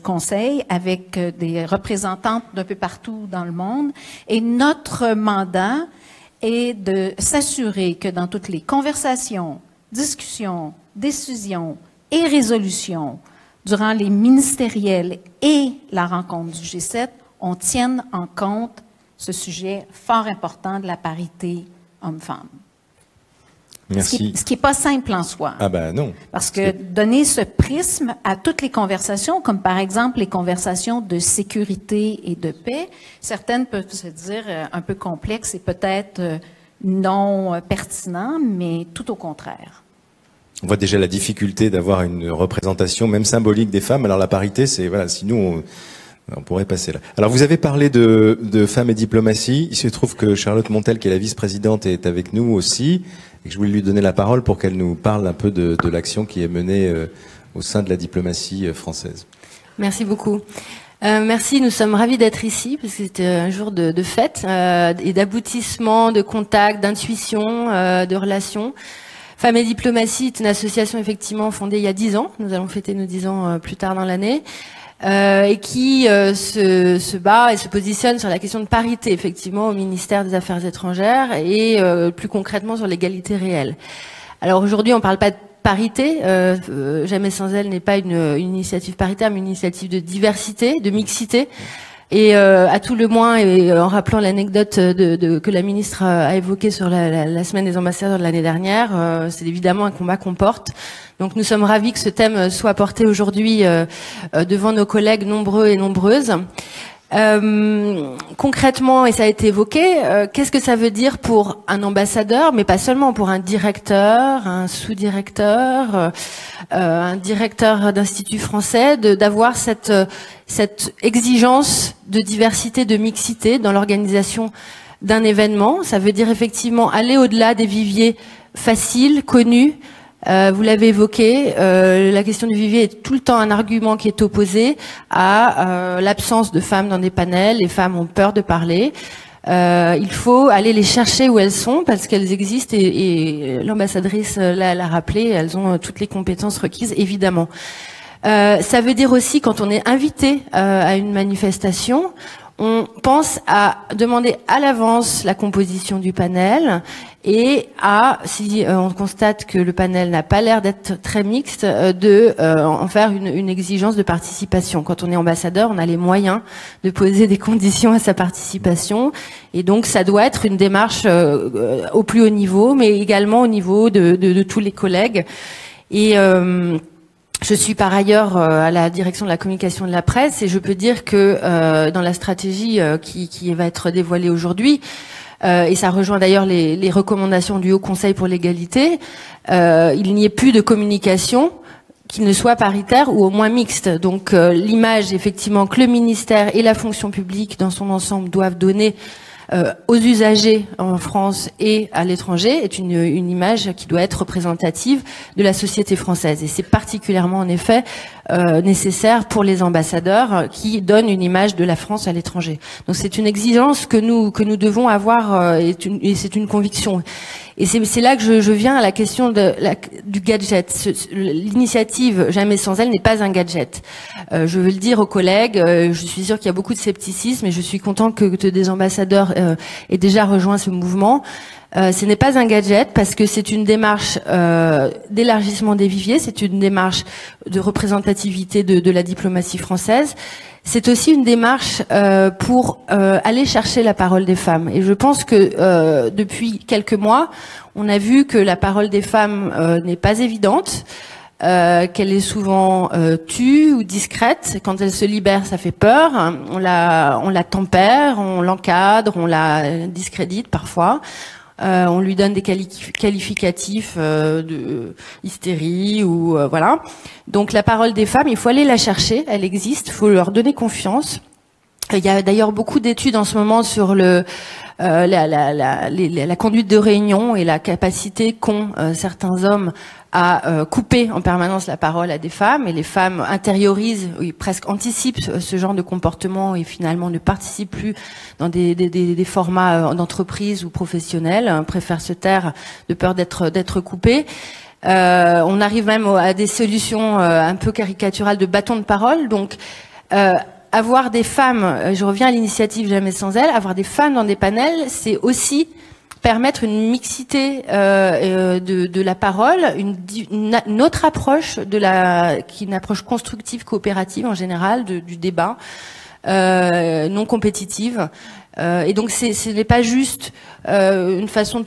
Conseil avec des représentantes d'un peu partout dans le monde. Et notre mandat est de s'assurer que dans toutes les conversations, discussions, décisions et résolutions durant les ministériels et la rencontre du G7, on tienne en compte ce sujet fort important de la parité homme-femme. Merci. Ce qui n'est pas simple en soi. Ah ben non. Parce que donner ce prisme à toutes les conversations, comme par exemple les conversations de sécurité et de paix, certaines peuvent se dire un peu complexes et peut-être non pertinents, mais tout au contraire. On voit déjà la difficulté d'avoir une représentation, même symbolique, des femmes. Alors la parité, c'est voilà, si nous on pourrait passer là. Alors vous avez parlé de femmes et diplomatie. Il se trouve que Charlotte Montel, qui est la vice-présidente, est avec nous aussi, et que je voulais lui donner la parole pour qu'elle nous parle un peu de l'action qui est menée au sein de la diplomatie française. Merci beaucoup. Merci, nous sommes ravis d'être ici parce que c'était un jour de fête et d'aboutissement, de contact, d'intuition, de relations. Femmes et diplomatie est une association effectivement fondée il y a 10 ans. Nous allons fêter nos 10 ans plus tard dans l'année. Et qui se bat et se positionne sur la question de parité, effectivement, au ministère des Affaires étrangères et plus concrètement sur l'égalité réelle. Alors aujourd'hui, on ne parle pas de parité. Jamais sans elle n'est pas une initiative paritaire, mais une initiative de diversité, de mixité. Et à tout le moins, et en rappelant l'anecdote que la ministre a évoquée sur la semaine des ambassadeurs de l'année dernière, c'est évidemment un combat qu'on porte. Donc nous sommes ravis que ce thème soit porté aujourd'hui devant nos collègues nombreux et nombreuses. Concrètement, et ça a été évoqué, qu'est-ce que ça veut dire pour un ambassadeur, mais pas seulement, pour un directeur, un sous-directeur, un directeur d'institut français, d'avoir cette exigence de diversité, de mixité dans l'organisation d'un événement. Ça veut dire effectivement aller au-delà des viviers faciles, connus. Vous l'avez évoqué, la question du vivier est tout le temps un argument qui est opposé à l'absence de femmes dans des panels. Les femmes ont peur de parler. Il faut aller les chercher où elles sont parce qu'elles existent et l'ambassadrice l'a rappelé, elles ont toutes les compétences requises, évidemment. Ça veut dire aussi, quand on est invité à une manifestation, on pense à demander à l'avance la composition du panel et si on constate que le panel n'a pas l'air d'être très mixte, en faire une exigence de participation. Quand on est ambassadeur, on a les moyens de poser des conditions à sa participation, et donc ça doit être une démarche au plus haut niveau, mais également au niveau de tous les collègues. Et je suis par ailleurs à la direction de la communication de la presse, et je peux dire que dans la stratégie qui va être dévoilée aujourd'hui, et ça rejoint d'ailleurs les recommandations du Haut Conseil pour l'égalité, il n'y ait plus de communication qui ne soit paritaire ou au moins mixte. Donc l'image effectivement que le ministère et la fonction publique dans son ensemble doivent donner aux usagers en France et à l'étranger est une image qui doit être représentative de la société française. Et c'est particulièrement en effet nécessaire pour les ambassadeurs qui donnent une image de la France à l'étranger. Donc c'est une exigence que nous devons avoir et c'est une conviction. Et c'est là que je viens à la question du gadget. L'initiative Jamais sans elle n'est pas un gadget. Je veux le dire aux collègues, je suis sûre qu'il y a beaucoup de scepticisme et je suis contente que des ambassadeurs aient déjà rejoint ce mouvement. Ce n'est pas un gadget parce que c'est une démarche d'élargissement des viviers, c'est une démarche de représentativité de la diplomatie française. C'est aussi une démarche pour aller chercher la parole des femmes. Et je pense que depuis quelques mois, on a vu que la parole des femmes n'est pas évidente, qu'elle est souvent tue ou discrète. Quand elle se libère, ça fait peur. On la tempère, on l'encadre, on la discrédite parfois. On lui donne des qualificatifs de hystérie ou voilà. Donc la parole des femmes, il faut aller la chercher, elle existe, il faut leur donner confiance. Il y a d'ailleurs beaucoup d'études en ce moment sur la conduite de réunion et la capacité qu'ont certains hommes à couper en permanence la parole à des femmes, et les femmes intériorisent, oui, presque anticipent ce genre de comportement et finalement ne participent plus dans des formats d'entreprise ou professionnels, préfèrent se taire de peur d'être coupées. On arrive même à des solutions un peu caricaturales de bâton de parole. Donc avoir des femmes, je reviens à l'initiative Jamais sans elle, avoir des femmes dans des panels, c'est aussi permettre une mixité de la parole, une autre approche qui est une approche constructive, coopérative en général du débat, non compétitive. Et donc ce n'est pas juste une façon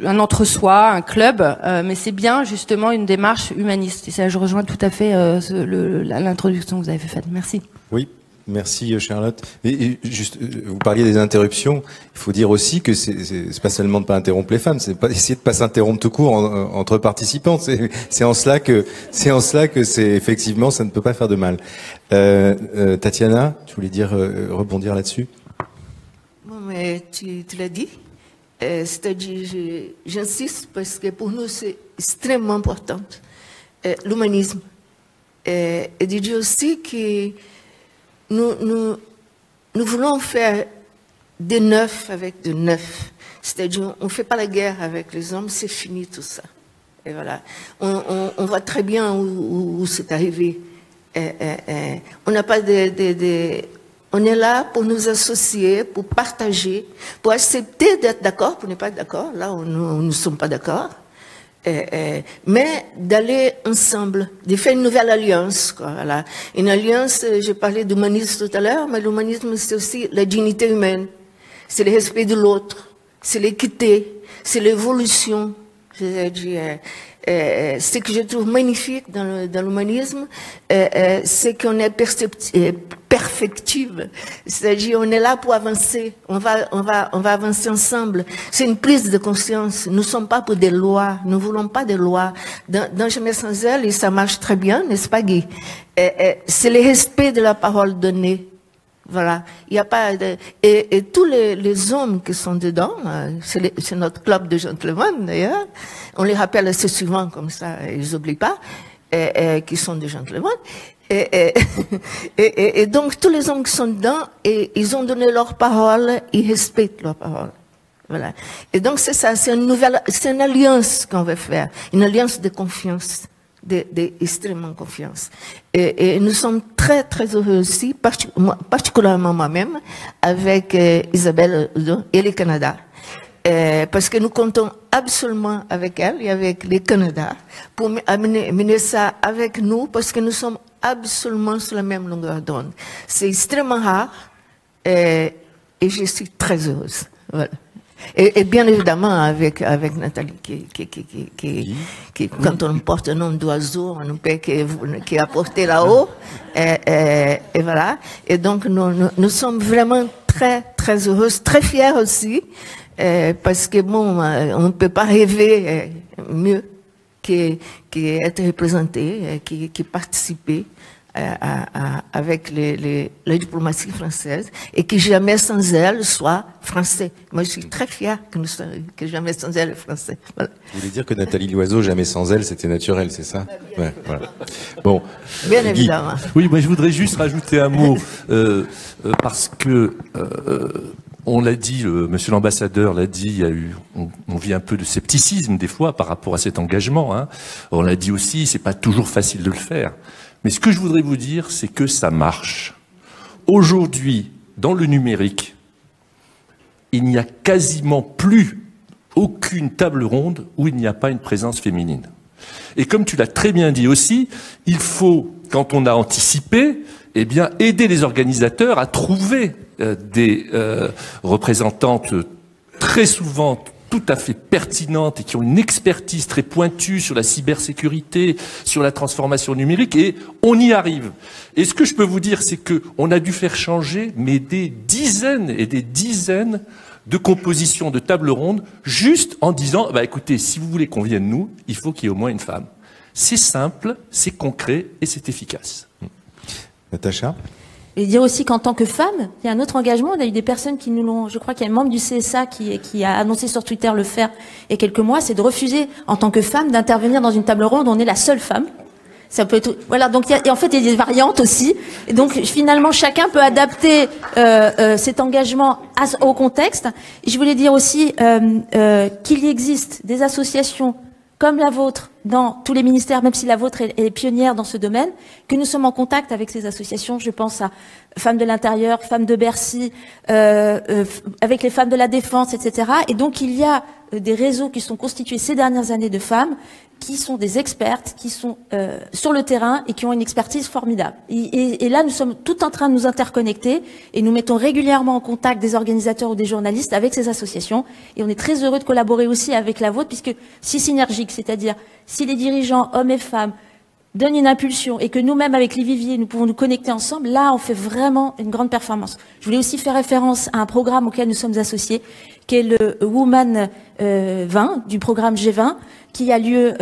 un entre-soi, un club, mais c'est bien justement une démarche humaniste. Et ça, je rejoins tout à fait l'introduction que vous avez faite. Merci. Oui. Merci Charlotte. Et juste, vous parliez des interruptions. Il faut dire aussi que c'est pas seulement de pas interrompre les femmes, c'est pas essayer de pas s'interrompre tout court entre participants. C'est en cela que c'est effectivement ça ne peut pas faire de mal. Tatiana, tu voulais rebondir là-dessus? Bon, mais tu l'as dit. C'est-à-dire, j'insiste parce que pour nous c'est extrêmement important l'humanisme. Et de dire aussi que nous voulons faire des neufs avec de neufs. C'est-à-dire, on ne fait pas la guerre avec les hommes, c'est fini tout ça. Et voilà. On voit très bien où c'est arrivé. On n'a pas on est là pour nous associer, pour partager, pour accepter d'être d'accord, pour ne pas être d'accord, là où nous ne sommes pas d'accord. Mais d'aller ensemble, de faire une nouvelle alliance, quoi, voilà. Une alliance, j'ai parlé d'humanisme tout à l'heure, mais l'humanisme c'est aussi la dignité humaine, c'est le respect de l'autre, c'est l'équité, c'est l'évolution. Ce que je trouve magnifique dans l'humanisme, c'est qu'on est perfectible, c'est-à-dire on est là pour avancer, on va avancer ensemble. C'est une prise de conscience. Nous ne sommes pas pour des lois, nous ne voulons pas des lois. Dans Jamais sans elle, et ça marche très bien, n'est-ce pas Guy? C'est le respect de la parole donnée. Voilà, il n'y a pas et tous les hommes qui sont dedans, c'est notre club de gentlemen d'ailleurs, on les rappelle assez souvent comme ça, ils n'oublient pas, qui sont des gentlemen. Et donc tous les hommes qui sont dedans, ils ont donné leur parole, ils respectent leur parole. Voilà. Et donc c'est ça, c'est une alliance qu'on veut faire, une alliance de confiance. d'extrêmement confiance. Et nous sommes très, très heureux aussi, particulièrement moi-même, avec Isabelle et le Canada. Parce que nous comptons absolument avec elle et avec le Canada pour mener ça avec nous, parce que nous sommes absolument sur la même longueur d'onde. C'est extrêmement rare et je suis très heureuse. Voilà. Et bien évidemment avec Nathalie qui quand on porte un nom d'oiseau, on peut qui a porté là-haut et voilà. Et donc nous sommes vraiment très très heureuses, très fiers aussi parce que bon, on ne peut pas rêver mieux qu'être représenté, qui participer avec la diplomatie française et que jamais sans elle soit français. Moi, je suis très fière que jamais sans elle français. Voilà. Vous voulez dire que Nathalie Loiseau, jamais sans elle, c'était naturel, c'est ça? Ouais, voilà. Bon. Bien évidemment. Oui, moi je voudrais juste rajouter un mot parce que on l'a dit, monsieur l'ambassadeur l'a dit, on vit un peu de scepticisme des fois par rapport à cet engagement. Hein. On l'a dit aussi, c'est pas toujours facile de le faire. Mais ce que je voudrais vous dire, c'est que ça marche. Aujourd'hui, dans le numérique, il n'y a quasiment plus aucune table ronde où il n'y a pas une présence féminine. Et comme tu l'as très bien dit aussi, il faut, quand on a anticipé, eh bien, aider les organisateurs à trouver des représentantes très souvent tout à fait pertinentes et qui ont une expertise très pointue sur la cybersécurité, sur la transformation numérique, et on y arrive. Et ce que je peux vous dire, c'est que on a dû faire changer, mais des dizaines et des dizaines de compositions de tables rondes, juste en disant, bah écoutez, si vous voulez qu'on vienne nous, il faut qu'il y ait au moins une femme. C'est simple, c'est concret et c'est efficace. Natacha? Et dire aussi qu'en tant que femme, il y a un autre engagement. On a eu des personnes qui nous l'ont, je crois qu'il y a un membre du CSA qui a annoncé sur Twitter le faire il y a quelques mois, c'est de refuser, en tant que femme, d'intervenir dans une table ronde où on est la seule femme. Ça peut être, voilà, donc et en fait il y a des variantes aussi. Et donc finalement chacun peut adapter cet engagement au contexte. Et je voulais dire aussi qu'il existe des associations comme la vôtre dans tous les ministères, même si la vôtre est pionnière dans ce domaine, que nous sommes en contact avec ces associations. Je pense à Femmes de l'Intérieur, Femmes de Bercy, avec les Femmes de la Défense, etc. Et donc il y a des réseaux qui sont constitués ces dernières années de femmes qui sont des expertes, qui sont sur le terrain et qui ont une expertise formidable. Et là, nous sommes tout en train de nous interconnecter et nous mettons régulièrement en contact des organisateurs ou des journalistes avec ces associations. Et on est très heureux de collaborer aussi avec la vôtre, puisque c'est synergique, c'est-à-dire si les dirigeants, hommes et femmes, donnent une impulsion et que nous-mêmes, avec les viviers, nous pouvons nous connecter ensemble, là, on fait vraiment une grande performance. Je voulais aussi faire référence à un programme auquel nous sommes associés, qui est le Woman 20, du programme G20, qui a lieu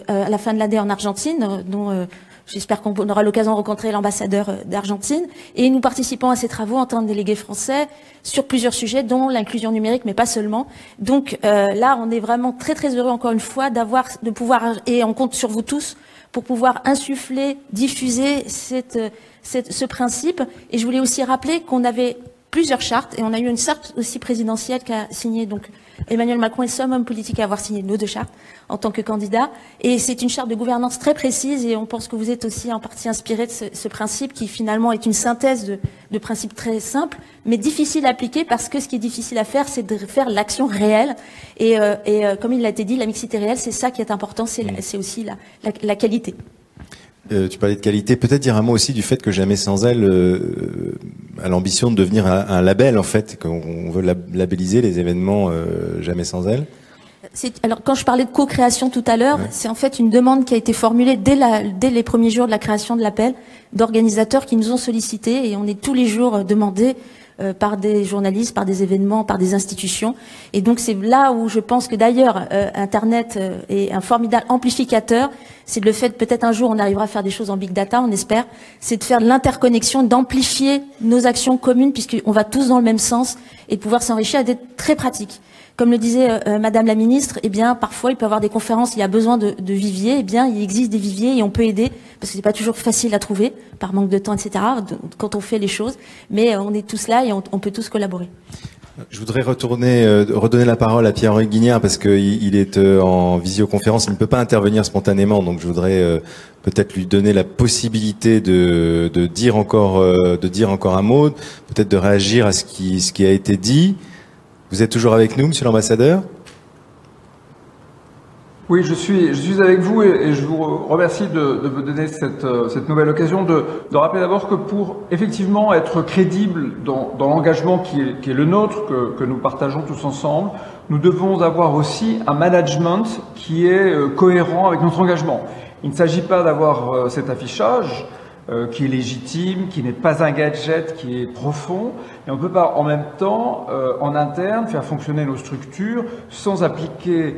à la fin de l'année en Argentine, dont j'espère qu'on aura l'occasion de rencontrer l'ambassadeur d'Argentine. Et nous participons à ces travaux en tant que délégués français sur plusieurs sujets, dont l'inclusion numérique, mais pas seulement. Donc là, on est vraiment très très heureux, encore une fois, de pouvoir, et on compte sur vous tous, pour pouvoir insuffler, diffuser ce principe. Et je voulais aussi rappeler qu'on avait plusieurs chartes, et on a eu une charte aussi présidentielle qu'a signée donc Emmanuel Macron est le seul homme politique à avoir signé nos deux chartes en tant que candidat. Et c'est une charte de gouvernance très précise, et on pense que vous êtes aussi en partie inspiré de ce principe qui finalement est une synthèse de principes très simples, mais difficile à appliquer, parce que ce qui est difficile à faire, c'est de faire l'action réelle. Et comme il l'a été dit, la mixité réelle, c'est ça qui est important, c'est aussi la qualité. Tu parlais de qualité, peut-être dire un mot aussi du fait que Jamais sans elle a l'ambition de devenir un label, en fait, qu'on veut labelliser les événements Jamais sans elle. Alors, quand je parlais de co-création tout à l'heure, c'est en fait une demande qui a été formulée dès les premiers jours de la création de l'appel, d'organisateurs qui nous ont sollicités, et on est tous les jours demandés par des journalistes, par des événements, par des institutions. Et donc c'est là où je pense que d'ailleurs Internet est un formidable amplificateur. C'est le fait, peut-être un jour on arrivera à faire des choses en big data, on espère, c'est de faire de l'interconnexion, d'amplifier nos actions communes, puisqu'on va tous dans le même sens, et de pouvoir s'enrichir et d'être très pratique. Comme le disait Madame la Ministre, eh bien parfois il peut y avoir des conférences, il y a besoin de viviers, eh bien il existe des viviers et on peut aider, parce que c'est pas toujours facile à trouver, par manque de temps, etc., quand on fait les choses, mais on est tous là et on peut tous collaborer. Je voudrais redonner la parole à Pierre-Henri Guignard parce qu'il est en visioconférence, il ne peut pas intervenir spontanément, donc je voudrais peut-être lui donner la possibilité de dire encore un mot, peut-être de réagir à ce qui a été dit. Vous êtes toujours avec nous, Monsieur l'ambassadeur ? Oui, je suis avec vous et je vous remercie de me donner cette nouvelle occasion de rappeler d'abord que pour effectivement être crédible dans l'engagement qui est le nôtre, que nous partageons tous ensemble, nous devons avoir aussi un management qui est cohérent avec notre engagement. Il ne s'agit pas d'avoir cet affichage qui est légitime, qui n'est pas un gadget, qui est profond, et on ne peut pas en même temps, en interne, faire fonctionner nos structures sans appliquer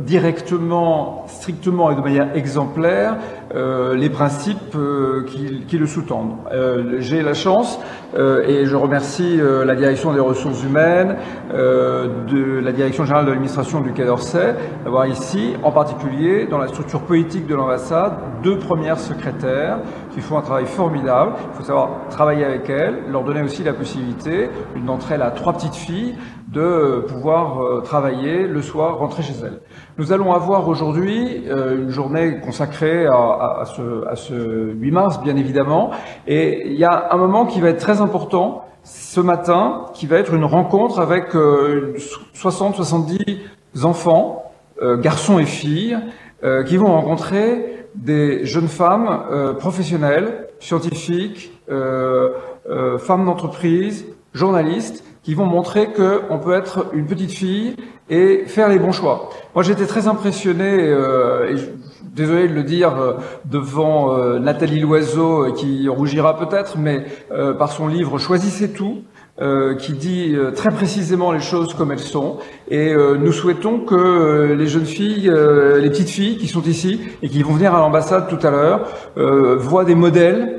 directement, strictement et de manière exemplaire les principes qui le sous-tendent. J'ai la chance, et je remercie la direction des ressources humaines, de la direction générale de l'administration du Quai d'Orsay, d'avoir ici, en particulier, dans la structure politique de l'ambassade, 2 premières secrétaires qui font un travail formidable. Il faut savoir travailler avec elles, leur donner aussi la possibilité, une d'entre elles a 3 petites filles, de pouvoir travailler le soir, rentrer chez elles. Nous allons avoir aujourd'hui une journée consacrée à ce 8 mars, bien évidemment, et il y a un moment qui va être très important ce matin, qui va être une rencontre avec 60-70 enfants, garçons et filles, qui vont rencontrer des jeunes femmes professionnelles, scientifiques, femmes d'entreprise, journalistes, qui vont montrer qu'on peut être une petite fille et faire les bons choix. Moi, j'étais très impressionné, et désolé de le dire devant Nathalie Loiseau, qui rougira peut-être, mais par son livre « Choisissez tout », qui dit très précisément les choses comme elles sont. Et nous souhaitons que les jeunes filles, les petites filles qui sont ici et qui vont venir à l'ambassade tout à l'heure, voient des modèles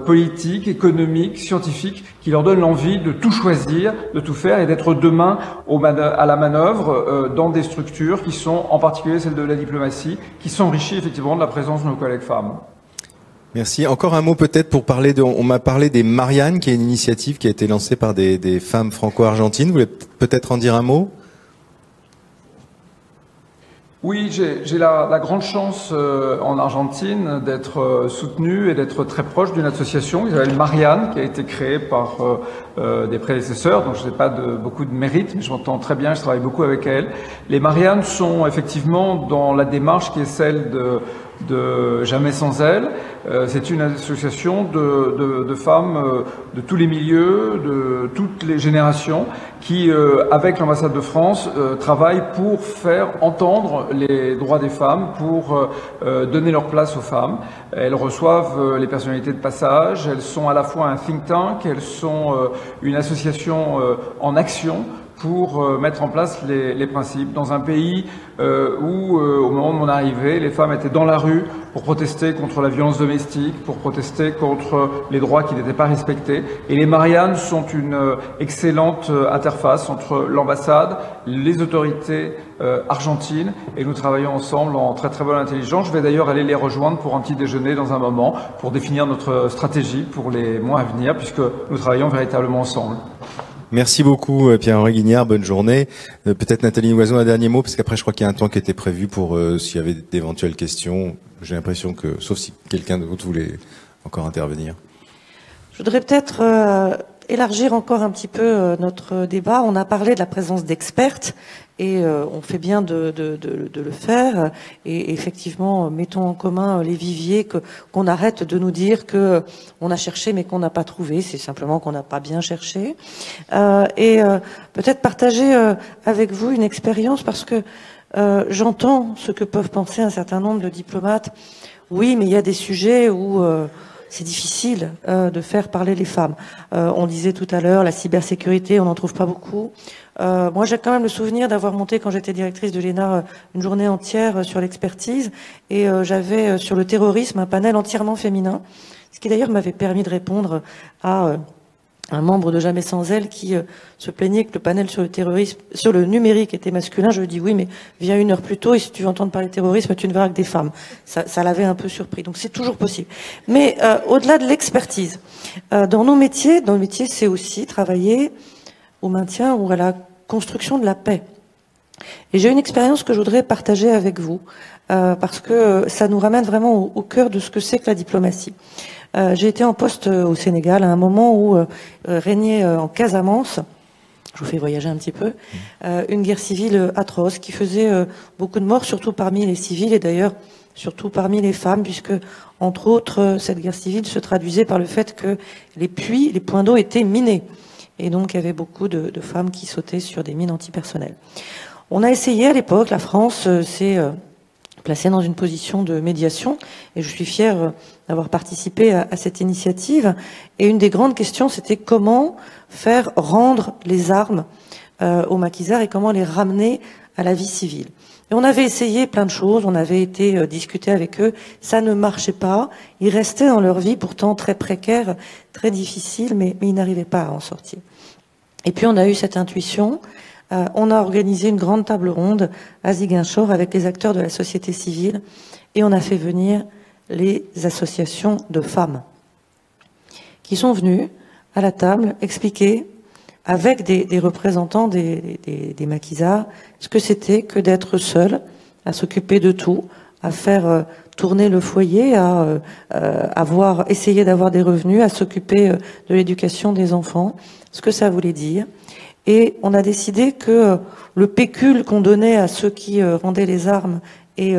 politiques, économiques, scientifiques, qui leur donnent l'envie de tout choisir, de tout faire et d'être demain à la manœuvre dans des structures qui sont, en particulier celles de la diplomatie, qui s'enrichit effectivement de la présence de nos collègues femmes. Merci. Encore un mot peut-être pour parler on m'a parlé des Mariannes, qui est une initiative qui a été lancée par des femmes franco-argentines. Vous voulez peut-être en dire un mot ? Oui, j'ai la grande chance en Argentine d'être soutenu et d'être très proche d'une association qui s'appelle Marianne, qui a été créée par des prédécesseurs, donc je n'ai pas beaucoup de mérite, mais je m'entends très bien, je travaille beaucoup avec elles. Les Mariannes sont effectivement dans la démarche qui est celle de Jamais sans elles. C'est une association de femmes de tous les milieux, de toutes les générations, qui, avec l'ambassade de France, travaillent pour faire entendre les droits des femmes, pour donner leur place aux femmes. Elles reçoivent les personnalités de passage, elles sont à la fois un think tank, elles sont une association en action pour mettre en place les principes dans un pays où, au moment de mon arrivée, les femmes étaient dans la rue pour protester contre la violence domestique, pour protester contre les droits qui n'étaient pas respectés. Et les Mariannes sont une excellente interface entre l'ambassade, les autorités argentines, et nous travaillons ensemble en très très bonne intelligence. Je vais d'ailleurs aller les rejoindre pour un petit déjeuner dans un moment, pour définir notre stratégie pour les mois à venir, puisque nous travaillons véritablement ensemble. Merci beaucoup Pierre-Henri Guignard, bonne journée. Peut-être Nathalie Loiseau un dernier mot, parce qu'après je crois qu'il y a un temps qui était prévu pour s'il y avait d'éventuelles questions. J'ai l'impression que, sauf si quelqu'un d'autre voulait encore intervenir. Je voudrais peut-être élargir encore un petit peu notre débat. On a parlé de la présence d'expertes et on fait bien de le faire. Et effectivement, mettons en commun les viviers, qu'on arrête de nous dire que on a cherché mais qu'on n'a pas trouvé. C'est simplement qu'on n'a pas bien cherché. Et peut-être partager avec vous une expérience, parce que j'entends ce que peuvent penser un certain nombre de diplomates. Oui, mais il y a des sujets où c'est difficile de faire parler les femmes. On disait tout à l'heure, la cybersécurité, on n'en trouve pas beaucoup. Moi, j'ai quand même le souvenir d'avoir monté, quand j'étais directrice de l'ENA, une journée entière sur l'expertise, et j'avais sur le terrorisme un panel entièrement féminin, ce qui d'ailleurs m'avait permis de répondre à un membre de Jamais sans elle qui se plaignait que le panel sur le terrorisme, sur le numérique était masculin. Je lui dis oui, mais viens 1 heure plus tôt et si tu veux entendre parler de terrorisme, tu ne verras que des femmes. Ça l'avait un peu surpris. Donc c'est toujours possible. Mais au-delà de l'expertise, dans nos métiers, c'est aussi travailler au maintien ou à la construction de la paix. Et j'ai une expérience que je voudrais partager avec vous, parce que ça nous ramène vraiment au cœur de ce que c'est que la diplomatie. J'ai été en poste au Sénégal à un moment où régnait en Casamance, je vous fais voyager un petit peu, une guerre civile atroce qui faisait beaucoup de morts, surtout parmi les civils et d'ailleurs surtout parmi les femmes, puisque entre autres cette guerre civile se traduisait par le fait que les puits, les points d'eau étaient minés. Et donc il y avait beaucoup de femmes qui sautaient sur des mines antipersonnelles. On a essayé à l'époque, la France s'est placée dans une position de médiation, et je suis fière d'avoir participé à cette initiative. Et une des grandes questions, c'était comment faire rendre les armes aux maquisards et comment les ramener à la vie civile. Et on avait essayé plein de choses, on avait été discuter avec eux, ça ne marchait pas, ils restaient dans leur vie pourtant très précaire, très difficile, mais ils n'arrivaient pas à en sortir. Et puis on a eu cette intuition, on a organisé une grande table ronde à Ziguinchor avec les acteurs de la société civile et on a fait venir les associations de femmes qui sont venues à la table expliquer avec des représentants des maquisards ce que c'était que d'être seul, à s'occuper de tout, à faire tourner le foyer, à essayer d'avoir des revenus, à s'occuper de l'éducation des enfants, ce que ça voulait dire. Et on a décidé que le pécule qu'on donnait à ceux qui rendaient les armes et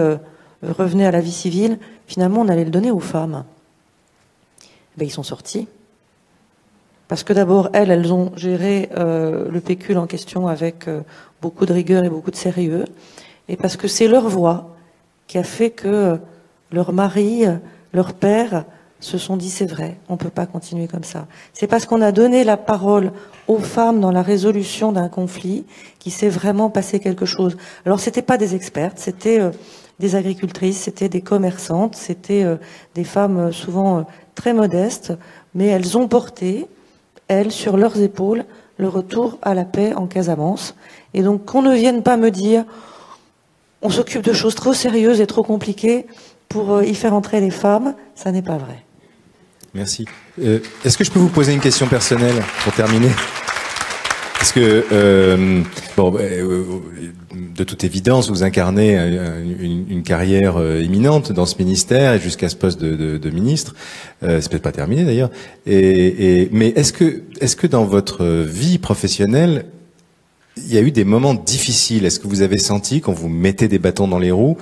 revenaient à la vie civile, finalement on allait le donner aux femmes. Ben, ils sont sortis. Parce que d'abord, elles ont géré le pécule en question avec beaucoup de rigueur et beaucoup de sérieux. Et parce que c'est leur voix qui a fait que leur mari, leur père, se sont dit c'est vrai, on ne peut pas continuer comme ça. C'est parce qu'on a donné la parole aux femmes dans la résolution d'un conflit qu'il s'est vraiment passé quelque chose. Alors c'était pas des expertes, c'était des agricultrices, c'était des commerçantes, c'était des femmes souvent très modestes, mais elles ont porté, elles, sur leurs épaules, le retour à la paix en Casamance. Et donc qu'on ne vienne pas me dire on s'occupe de choses trop sérieuses et trop compliquées pour y faire entrer les femmes, ça n'est pas vrai. Merci. Est-ce que je peux vous poser une question personnelle pour terminer ? Parce que, de toute évidence, vous incarnez une carrière imminente dans ce ministère et jusqu'à ce poste de ministre. C'est peut-être pas terminé d'ailleurs. Mais est-ce que dans votre vie professionnelle, il y a eu des moments difficiles ? Est-ce que vous avez senti qu'on vous mettait des bâtons dans les roues ?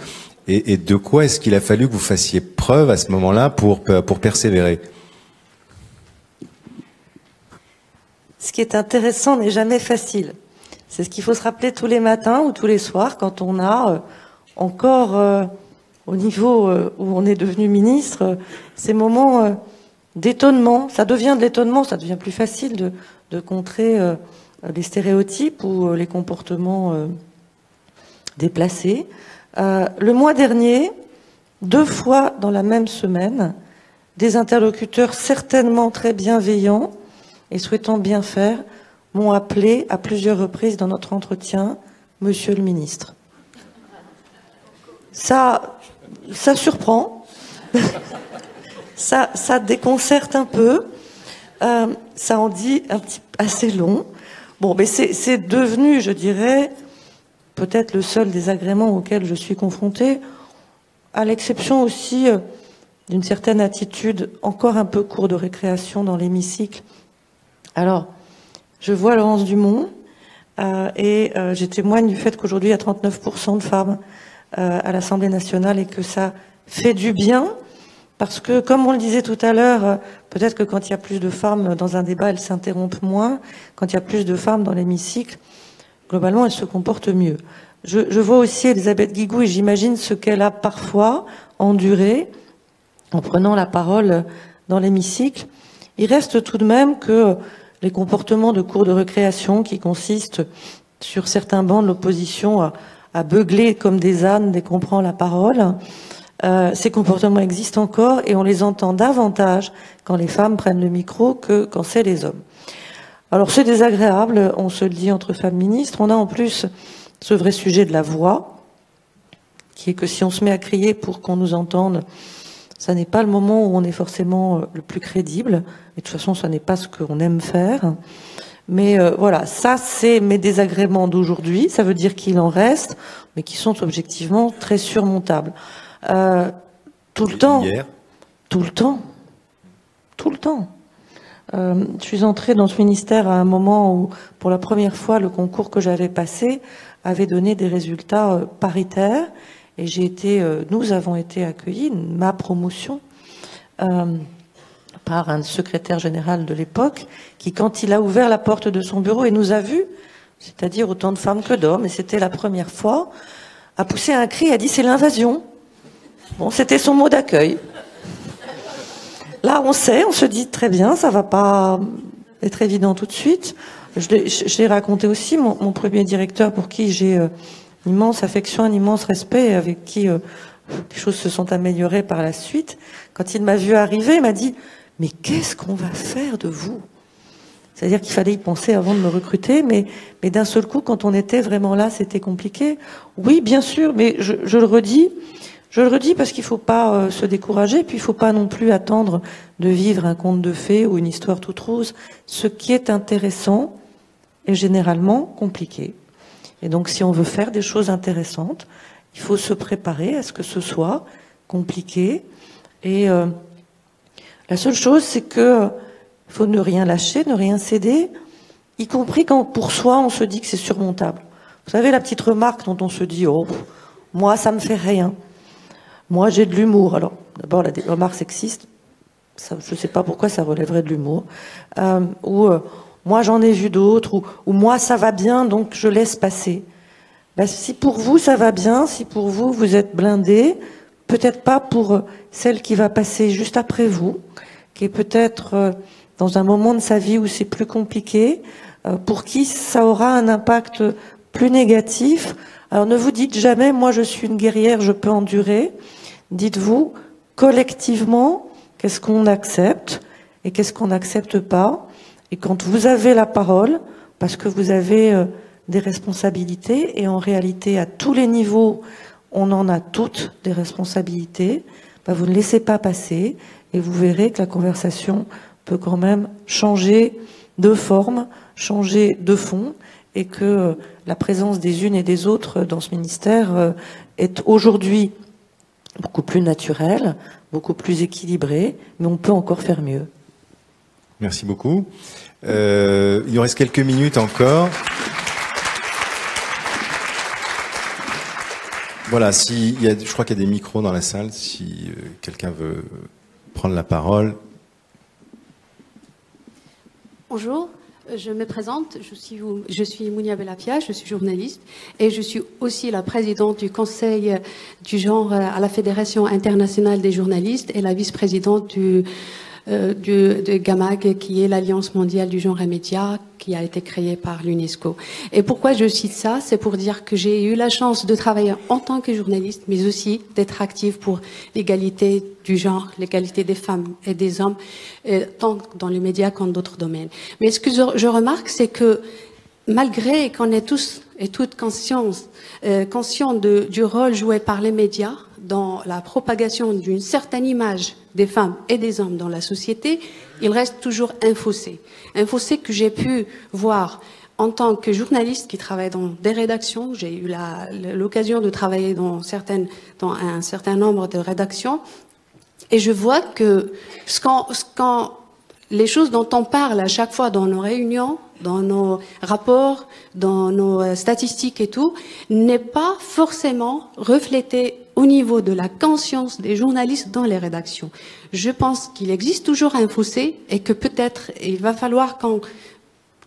Et de quoi est-ce qu'il a fallu que vous fassiez preuve à ce moment-là pour persévérer ? Ce qui est intéressant n'est jamais facile. C'est ce qu'il faut se rappeler tous les matins ou tous les soirs quand on a encore, au niveau où on est devenu ministre, ces moments d'étonnement. Ça devient de l'étonnement, ça devient plus facile de contrer les stéréotypes ou les comportements déplacés. Le mois dernier, 2 fois dans la même semaine, des interlocuteurs certainement très bienveillants et souhaitant bien faire m'ont appelé à plusieurs reprises dans notre entretien « Monsieur le ministre ». Ça surprend, ça déconcerte un peu, ça en dit assez long. Bon, mais c'est devenu, je dirais, peut-être le seul désagrément auquel je suis confrontée, à l'exception aussi d'une certaine attitude encore un peu cour de récréation dans l'hémicycle. Alors, je vois Laurence Dumont et je témoigne du fait qu'aujourd'hui il y a 39% de femmes à l'Assemblée nationale et que ça fait du bien parce que, comme on le disait tout à l'heure, peut-être que quand il y a plus de femmes dans un débat, elles s'interrompent moins. Quand il y a plus de femmes dans l'hémicycle, globalement, elles se comportent mieux. Je vois aussi Elisabeth Guigou et j'imagine ce qu'elle a parfois enduré en prenant la parole dans l'hémicycle. Il reste tout de même que les comportements de cour de récréation qui consistent sur certains bancs de l'opposition à beugler comme des ânes dès qu'on prend la parole, ces comportements existent encore et on les entend davantage quand les femmes prennent le micro que quand c'est les hommes. Alors c'est désagréable, on se le dit entre femmes ministres. On a en plus ce vrai sujet de la voix, qui est que si on se met à crier pour qu'on nous entende, ça n'est pas le moment où on est forcément le plus crédible. Et de toute façon, ça n'est pas ce qu'on aime faire. Mais voilà, ça c'est mes désagréments d'aujourd'hui, ça veut dire qu'il en reste, mais qui sont objectivement très surmontables. Tout le temps. Hier. Tout le temps. Tout le temps. Je suis entrée dans ce ministère à un moment où, pour la première fois, le concours que j'avais passé avait donné des résultats paritaires. Et nous avons été accueillis, ma promotion, par un secrétaire général de l'époque, qui, quand il a ouvert la porte de son bureau et nous a vus, c'est-à-dire autant de femmes que d'hommes, et c'était la première fois, a poussé un cri, a dit « c'est l'invasion ». Bon, c'était son mot d'accueil. Là, on se dit très bien, ça va pas être évident tout de suite. Je l'ai raconté aussi, mon premier directeur pour qui j'ai une immense affection, un immense respect, avec qui les choses se sont améliorées par la suite. Quand il m'a vu arriver, il m'a dit « mais qu'est-ce qu'on va faire de vous ?» C'est-à-dire qu'il fallait y penser avant de me recruter, mais d'un seul coup, quand on était vraiment là, c'était compliqué. Oui, bien sûr, mais je le redis parce qu'il ne faut pas se décourager, puis il ne faut pas non plus attendre de vivre un conte de fées ou une histoire toute rose. Ce qui est intéressant est généralement compliqué. Et donc, si on veut faire des choses intéressantes, il faut se préparer à ce que ce soit compliqué. Et la seule chose, c'est que il faut ne rien lâcher, ne rien céder, y compris quand pour soi, on se dit que c'est surmontable. Vous savez, la petite remarque dont on se dit « oh, moi, ça me fait rien ». Moi, j'ai de l'humour. Alors, d'abord, la remarque sexiste, ça, je ne sais pas pourquoi ça relèverait de l'humour. Moi, j'en ai vu d'autres. Ou moi, ça va bien, donc je laisse passer. Ben, si pour vous, ça va bien, si pour vous, vous êtes blindé, peut-être pas pour celle qui va passer juste après vous, qui est peut-être dans un moment de sa vie où c'est plus compliqué, pour qui ça aura un impact plus négatif. Alors, ne vous dites jamais, moi, je suis une guerrière, je peux endurer. Dites-vous, collectivement, qu'est-ce qu'on accepte et qu'est-ce qu'on n'accepte pas. Et quand vous avez la parole, parce que vous avez des responsabilités, et en réalité, à tous les niveaux, on en a toutes des responsabilités, ben vous ne laissez pas passer, et vous verrez que la conversation peut quand même changer de forme, changer de fond, et que la présence des unes et des autres dans ce ministère est aujourd'hui beaucoup plus naturelle, beaucoup plus équilibrée, mais on peut encore faire mieux. Merci beaucoup. Il nous reste quelques minutes encore. Voilà, je crois qu'il y a des micros dans la salle, si quelqu'un veut prendre la parole. Bonjour. Je me présente, je suis Mounia Bellapia, je suis journaliste et je suis aussi la présidente du Conseil du genre à la Fédération internationale des journalistes et la vice-présidente de GAMAG, qui est l'Alliance mondiale du genre et médias, qui a été créée par l'UNESCO. Et pourquoi je cite ça? C'est pour dire que j'ai eu la chance de travailler en tant que journaliste, mais aussi d'être active pour l'égalité du genre, l'égalité des femmes et des hommes, tant dans les médias qu'en d'autres domaines. Mais ce que je remarque, c'est que malgré qu'on est tous et toutes conscients du rôle joué par les médias dans la propagation d'une certaine image des femmes et des hommes dans la société, il reste toujours un fossé. Un fossé que j'ai pu voir en tant que journaliste qui travaille dans des rédactions. J'ai eu l'occasion de travailler dans un certain nombre de rédactions. Et je vois que les choses dont on parle à chaque fois dans nos réunions, dans nos rapports, dans nos statistiques et tout, n'est pas forcément reflété au niveau de la conscience des journalistes dans les rédactions. Je pense qu'il existe toujours un fossé et que peut-être il va falloir qu'on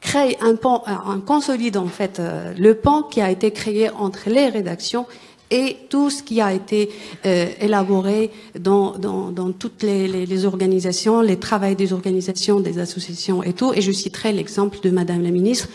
crée un pont, un consolide en fait le pont qui a été créé entre les rédactions et tout ce qui a été élaboré dans toutes les organisations, les travaux des organisations, des associations et tout. Et je citerai l'exemple de Madame la ministre.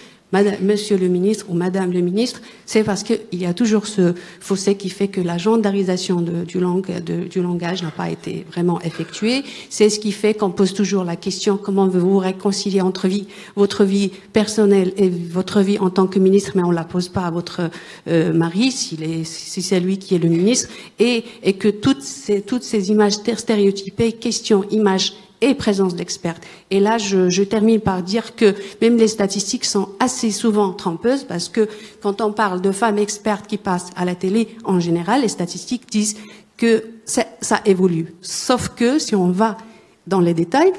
Monsieur le ministre ou Madame le ministre, c'est parce qu'il y a toujours ce fossé qui fait que la gendarisation du langage n'a pas été vraiment effectuée. C'est ce qui fait qu'on pose toujours la question comment vous réconcilier entre votre vie personnelle et votre vie en tant que ministre, mais on la pose pas à votre mari si c'est lui qui est le ministre, et que toutes ces images stéréotypées, questions, images et présence d'experts. Et là, je termine par dire que même les statistiques sont assez souvent trompeuses parce que quand on parle de femmes expertes qui passent à la télé, en général, les statistiques disent que ça évolue. Sauf que si on va dans les détails,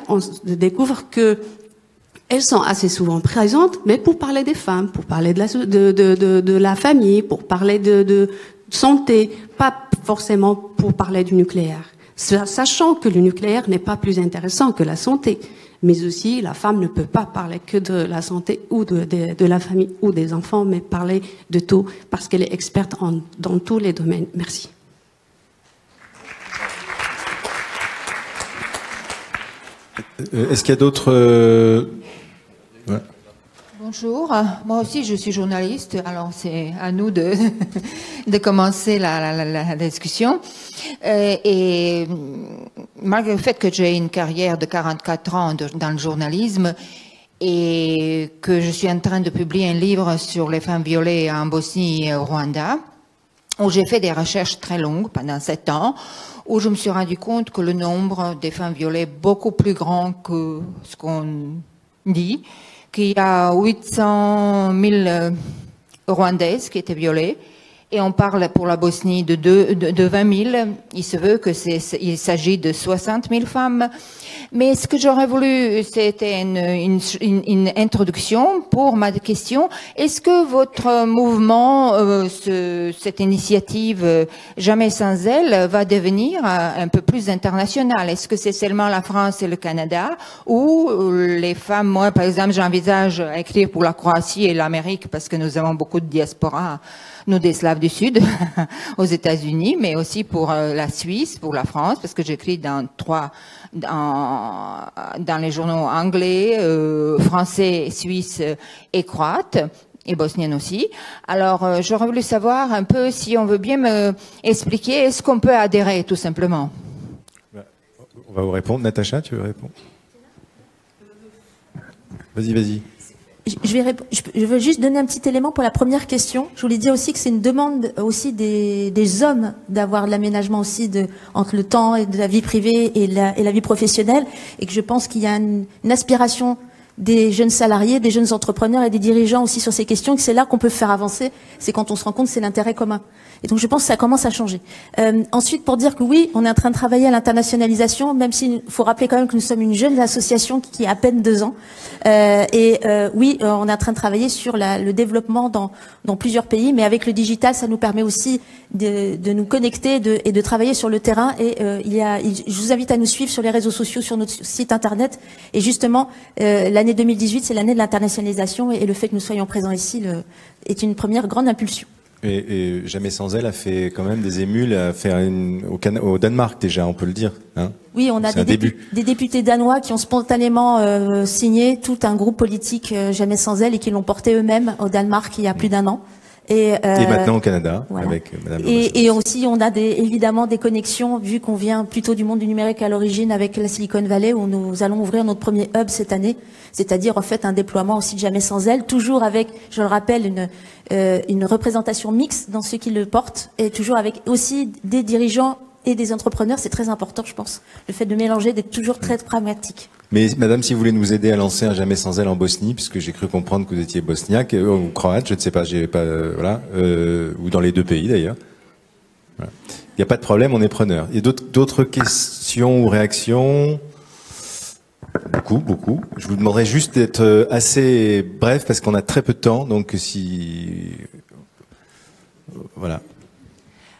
on découvre que elles sont assez souvent présentes, mais pour parler des femmes, pour parler de la famille, pour parler de santé, pas forcément pour parler du nucléaire. Sachant que le nucléaire n'est pas plus intéressant que la santé, mais aussi la femme ne peut pas parler que de la santé ou de la famille ou des enfants, mais parler de tout parce qu'elle est experte dans tous les domaines. Merci. Est-ce qu'il y a d'autres... Ouais. Bonjour, moi aussi je suis journaliste, alors c'est à nous de commencer la discussion. Et malgré le fait que j'ai une carrière de 44 ans dans le journalisme et que je suis en train de publier un livre sur les femmes violées en Bosnie et au Rwanda, où j'ai fait des recherches très longues pendant 7 ans, où je me suis rendu compte que le nombre des femmes violées est beaucoup plus grand que ce qu'on dit, qu'il y a 800 000 Rwandaises qui étaient violées, et on parle pour la Bosnie de 20 000. Il se veut il s'agit de 60 000 femmes. Mais ce que j'aurais voulu, c'était une introduction pour ma question. Est-ce que votre mouvement, cette initiative Jamais sans elle, va devenir un peu plus international? Est-ce que c'est seulement la France et le Canada, ou les femmes, moi par exemple, j'envisage écrire pour la Croatie et l'Amérique parce que nous avons beaucoup de diaspora, nous des Slaves du Sud, aux États-Unis, mais aussi pour la Suisse, pour la France, parce que j'écris dans les journaux anglais, français, suisse et croate, et bosnienne aussi. Alors, j'aurais voulu savoir un peu si on veut bien me expliquer, est-ce qu'on peut adhérer, tout simplement? On va vous répondre. Natacha, tu veux répondre? Vas-y. Je veux juste donner un petit élément pour la première question. Je voulais dire aussi que c'est une demande aussi des hommes d'avoir de l'aménagement aussi entre le temps et de la vie privée et la vie professionnelle, et que je pense qu'il y a une aspiration des jeunes salariés, des jeunes entrepreneurs et des dirigeants aussi sur ces questions, que c'est là qu'on peut faire avancer, c'est quand on se rend compte que c'est l'intérêt commun. Et donc je pense que ça commence à changer. Ensuite, pour dire que oui, on est en train de travailler à l'internationalisation, même s'il faut rappeler quand même que nous sommes une jeune association qui a à peine 2 ans. Oui, on est en train de travailler sur le développement dans plusieurs pays, mais avec le digital, ça nous permet aussi de nous connecter et de travailler sur le terrain. Et je vous invite à nous suivre sur les réseaux sociaux, sur notre site internet. Et justement, l'année 2018, c'est l'année de l'internationalisation, et le fait que nous soyons présents ici est une première grande impulsion. Et Jamais sans elle a fait quand même des émules, a fait au Danemark déjà, on peut le dire. Hein, oui, on a des députés danois qui ont spontanément signé tout un groupe politique Jamais sans elle, et qui l'ont porté eux-mêmes au Danemark il y a plus d'1 an. Et maintenant au Canada, voilà, avec Madame. Et aussi, on a évidemment des connexions, vu qu'on vient plutôt du monde du numérique à l'origine, avec la Silicon Valley, où nous allons ouvrir notre premier hub cette année, c'est-à-dire en fait un déploiement aussi de Jamais sans elle, toujours avec, je le rappelle, une représentation mixte dans ceux qui le portent, et toujours avec aussi des dirigeants et des entrepreneurs. C'est très important, je pense, le fait de mélanger, d'être toujours très pragmatique. Mais madame, si vous voulez nous aider à lancer un Jamais sans elle en Bosnie, puisque j'ai cru comprendre que vous étiez bosniaque ou croate, je ne sais pas, voilà, ou dans les 2 pays d'ailleurs. Voilà. Il n'y a pas de problème, on est preneur. Il y a d'autres questions ou réactions? Beaucoup. Je vous demanderai juste d'être assez bref parce qu'on a très peu de temps, donc voilà.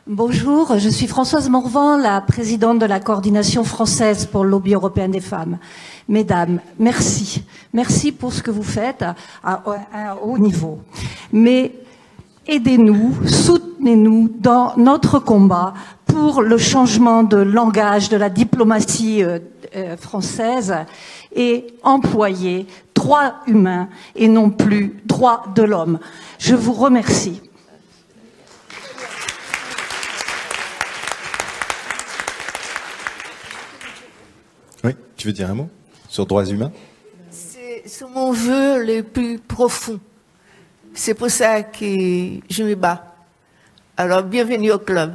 Bonjour, je suis Françoise Morvan, la présidente de la coordination française pour le lobby européen des femmes. Mesdames, merci. Merci pour ce que vous faites à haut niveau. Mais aidez-nous, soutenez-nous dans notre combat pour le changement de langage de la diplomatie française, et employer droits humains et non plus droits de l'homme. Je vous remercie. Oui, tu veux dire un mot sur droits humains? C'est mon vœu le plus profond. C'est pour ça que je me bats. Alors, bienvenue au club.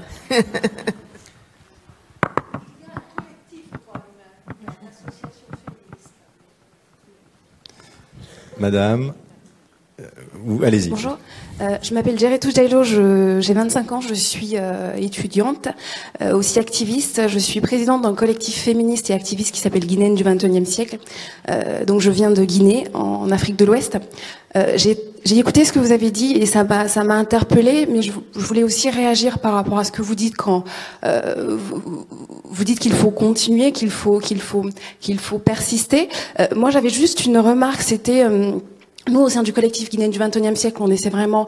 Madame, allez-y. Bonjour, je m'appelle Jeretou Jailo, j'ai 25 ans, je suis étudiante, aussi activiste. Je suis présidente d'un collectif féministe et activiste qui s'appelle Guinéenne du XXIe siècle. Donc je viens de Guinée, en Afrique de l'Ouest. J'ai écouté ce que vous avez dit et ça m'a interpellée, mais je voulais aussi réagir par rapport à ce que vous dites quand vous dites qu'il faut continuer, qu'il faut persister. Moi, j'avais juste une remarque, c'était nous, au sein du collectif Guinéenne du XXIe siècle, on essaie vraiment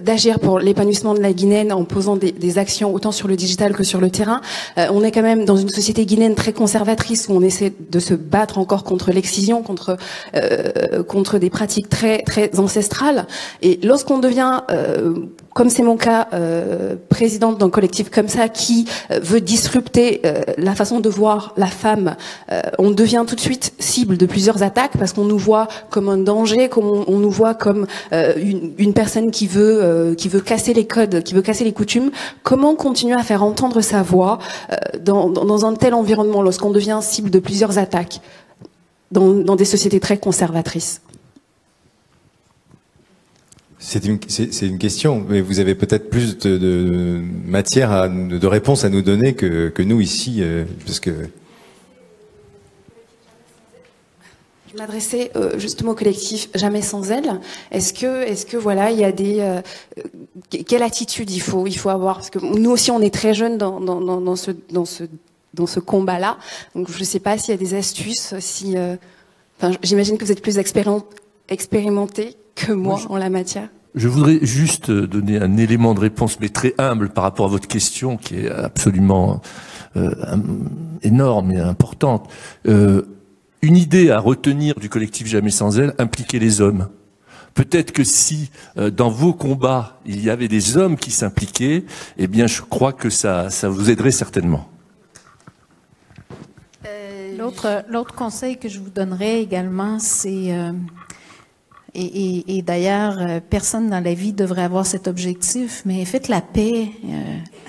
d'agir pour l'épanouissement de la Guinéenne en posant des actions autant sur le digital que sur le terrain. On est quand même dans une société guinéenne très conservatrice où on essaie de se battre encore contre l'excision, contre des pratiques très très ancestrales. Et lorsqu'on devient comme c'est mon cas, présidente d'un collectif comme ça qui veut disrupter la façon de voir la femme, on devient tout de suite cible de plusieurs attaques parce qu'on nous voit comme un danger, comme on nous voit comme une personne qui veut casser les codes, qui veut casser les coutumes. Comment continuer à faire entendre sa voix dans un tel environnement lorsqu'on devient cible de plusieurs attaques dans des sociétés très conservatrices? C'est une question, mais vous avez peut-être plus de matière, de réponses à nous donner que nous ici, parce que... Je m'adressais justement au collectif Jamais sans elle. Est-ce que voilà, il y a quelle attitude il faut avoir, parce que nous aussi on est très jeunes dans ce combat-là. Donc je ne sais pas s'il y a des astuces, j'imagine que vous êtes plus expérimenté que moi en la matière. Je voudrais juste donner un élément de réponse, mais très humble par rapport à votre question, qui est absolument énorme et importante. Une idée à retenir du collectif Jamais sans elle, impliquer les hommes. Peut-être que si dans vos combats il y avait des hommes qui s'impliquaient, eh bien je crois que ça vous aiderait certainement. L'autre conseil que je vous donnerais également, c'est et d'ailleurs personne dans la vie devrait avoir cet objectif, mais faites la paix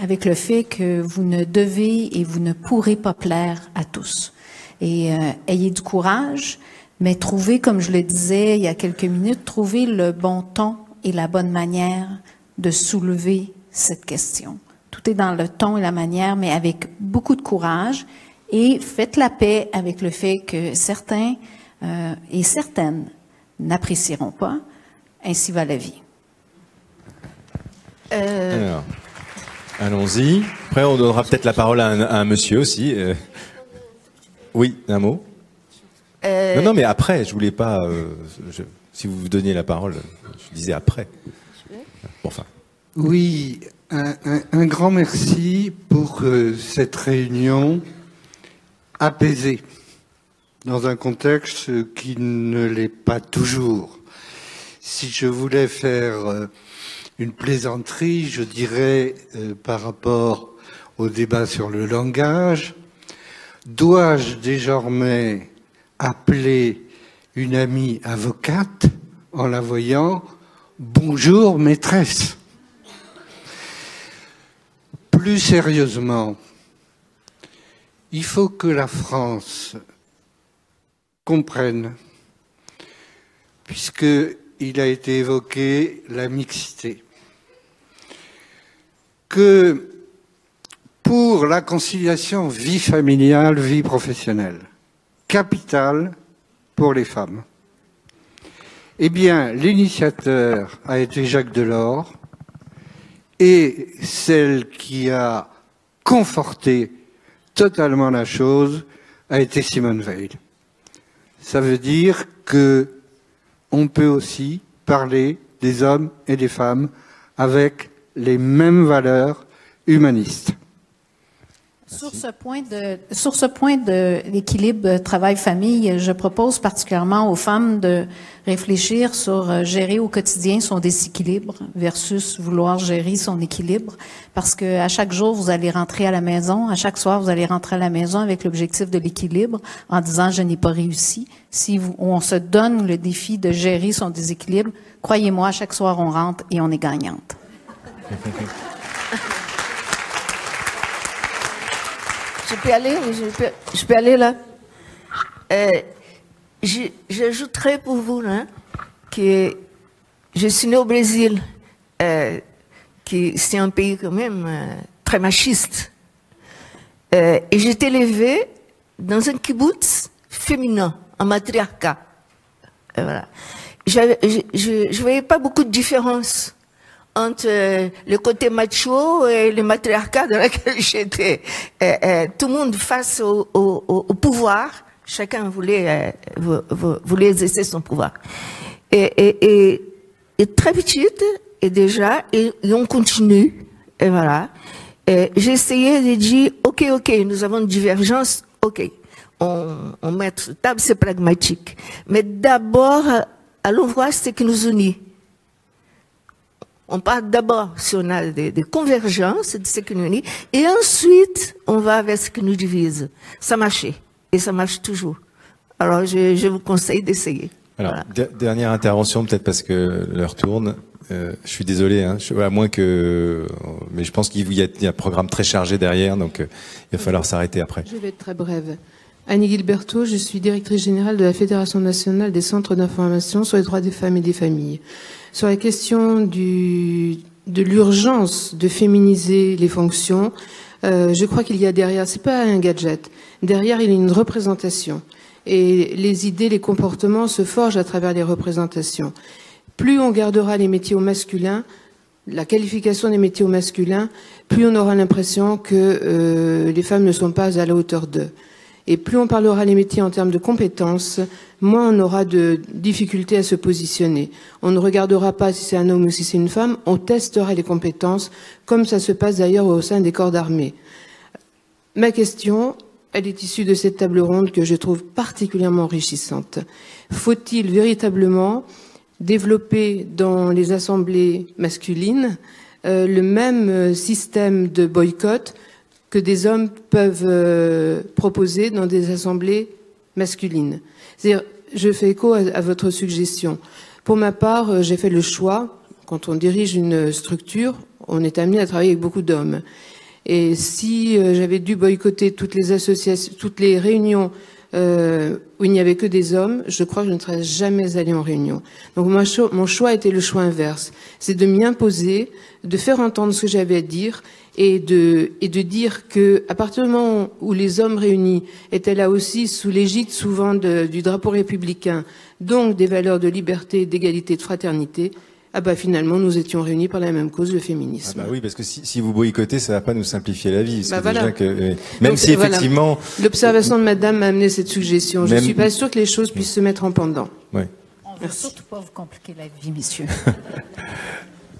avec le fait que vous ne devez et vous ne pourrez pas plaire à tous. Et ayez du courage, mais trouvez, comme je le disais il y a quelques minutes, trouvez le bon ton et la bonne manière de soulever cette question. Tout est dans le ton et la manière, mais avec beaucoup de courage. Et faites la paix avec le fait que certains et certaines n'apprécieront pas. Ainsi va la vie. Alors, allons-y. Après, on donnera peut-être la parole à un monsieur aussi. Oui, un mot. Non, mais après, je voulais pas... si vous vous donniez la parole, je disais après. Bon, enfin. Oui, un grand merci pour cette réunion apaisée, dans un contexte qui ne l'est pas toujours. Si je voulais faire une plaisanterie, je dirais par rapport au débat sur le langage, dois-je désormais appeler une amie avocate en la voyant « Bonjour maîtresse ». Plus sérieusement, il faut que la France comprenne, puisqu'il a été évoqué la mixité, que pour la conciliation vie familiale, vie professionnelle, capitale pour les femmes, eh bien, l'initiateur a été Jacques Delors et celle qui a conforté totalement la chose a été Simone Veil. Ça veut dire que on peut aussi parler des hommes et des femmes avec les mêmes valeurs humanistes. Sur ce point de l'équilibre travail-famille, je propose particulièrement aux femmes de réfléchir sur gérer au quotidien son déséquilibre versus vouloir gérer son équilibre, parce que à chaque jour vous allez rentrer à la maison, à chaque soir vous allez rentrer à la maison avec l'objectif de l'équilibre en disant je n'ai pas réussi. Si on se donne le défi de gérer son déséquilibre, croyez-moi, à chaque soir on rentre et on est gagnante. Je peux aller là. j'ajouterais pour vous hein, que je suis née au Brésil, qui c'est un pays quand même très machiste. Et j'étais élevée dans un kibbutz féminin, un matriarcat. Voilà. Je voyais pas beaucoup de différence entre le côté macho et le matriarcat dans lequel j'étais. Tout le monde face au pouvoir, chacun voulait exercer son pouvoir. Et très petite, et déjà, et on continue, et voilà. J'ai essayé de dire, ok, nous avons une divergence, ok, on met sur table, c'est pragmatique. Mais d'abord, allons voir ce qui nous unit. On part d'abord si on a des convergences de ce qui nous unit, et ensuite, on va vers ce qui nous divise. Ça marchait, et ça marche toujours. Alors, je vous conseille d'essayer. Alors, voilà. Dernière intervention, peut-être parce que l'heure tourne. Je suis désolé, hein, à moins que, mais je pense qu'il y a un programme très chargé derrière, donc il va falloir s'arrêter après. Je vais être très brève. Annie Gilberto, je suis directrice générale de la Fédération nationale des centres d'information sur les droits des femmes et des familles. Sur la question de l'urgence de féminiser les fonctions, je crois qu'il y a derrière, c'est pas un gadget, derrière il y a une représentation. Et les idées, les comportements se forgent à travers les représentations. Plus on gardera les métiers au masculin, la qualification des métiers au masculin, plus on aura l'impression que les femmes ne sont pas à la hauteur d'eux. Et plus on parlera les métiers en termes de compétences, moins on aura de difficultés à se positionner. On ne regardera pas si c'est un homme ou si c'est une femme, on testera les compétences, comme ça se passe d'ailleurs au sein des corps d'armée. Ma question, elle est issue de cette table ronde que je trouve particulièrement enrichissante. Faut-il véritablement développer dans les assemblées masculines le même système de boycott que des hommes peuvent proposer dans des assemblées masculines? C'est-à-dire, je fais écho à votre suggestion. Pour ma part, j'ai fait le choix, quand on dirige une structure, on est amené à travailler avec beaucoup d'hommes. Et si j'avais dû boycotter toutes les associations, toutes les réunions où il n'y avait que des hommes, je crois que je ne serais jamais allée en réunion. Donc mon choix était le choix inverse. C'est de m'y imposer, de faire entendre ce que j'avais à dire et de dire que à partir du moment où les hommes réunis étaient là aussi sous l'égide souvent du drapeau républicain, donc des valeurs de liberté, d'égalité, de fraternité, ah bah finalement nous étions réunis par la même cause, le féminisme. Ah bah oui, parce que si vous boycottez, ça va pas nous simplifier la vie. Bah voilà. Déjà que, même donc, si effectivement... Voilà. L'observation de madame m'a amené cette suggestion. Je suis pas sûre que les choses puissent se mettre en pendant. Ouais. On ne veut surtout pas vous compliquer la vie, messieurs.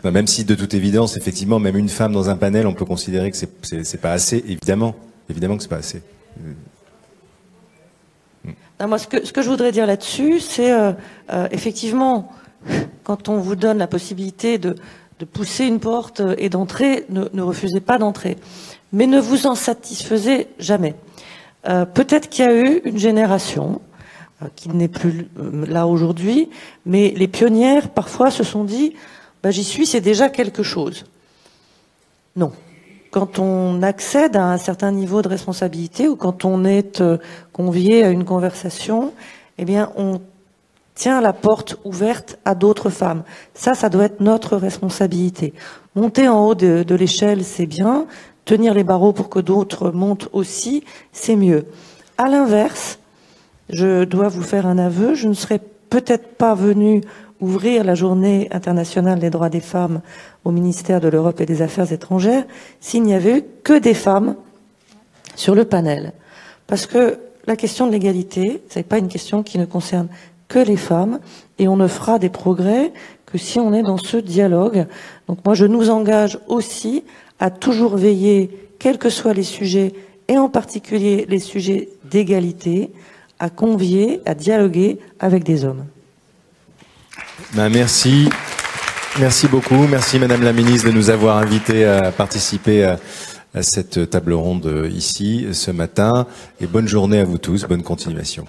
Non, même si de toute évidence, effectivement, même une femme dans un panel, on peut considérer que c'est pas assez, évidemment. Évidemment que c'est pas assez. Non, moi, ce que je voudrais dire là-dessus, c'est effectivement... Quand on vous donne la possibilité de pousser une porte et d'entrer, ne refusez pas d'entrer. Mais ne vous en satisfaisez jamais. Peut-être qu'il y a eu une génération qui n'est plus là aujourd'hui, mais les pionnières, parfois, se sont dit bah, « j'y suis, c'est déjà quelque chose ». Non. Quand on accède à un certain niveau de responsabilité ou quand on est convié à une conversation, eh bien, on tient la porte ouverte à d'autres femmes. Ça doit être notre responsabilité. Monter en haut de l'échelle, c'est bien. Tenir les barreaux pour que d'autres montent aussi, c'est mieux. À l'inverse, je dois vous faire un aveu, je ne serais peut-être pas venue ouvrir la Journée internationale des droits des femmes au ministère de l'Europe et des Affaires étrangères s'il n'y avait eu que des femmes sur le panel. Parce que la question de l'égalité, ce n'est pas une question qui ne concerne que les femmes, et on ne fera des progrès que si on est dans ce dialogue. Donc moi, je nous engage aussi à toujours veiller, quels que soient les sujets, et en particulier les sujets d'égalité, à convier, à dialoguer avec des hommes. Ben merci. Merci beaucoup. Merci Madame la Ministre de nous avoir invités à participer à cette table ronde ici ce matin. Et bonne journée à vous tous. Bonne continuation.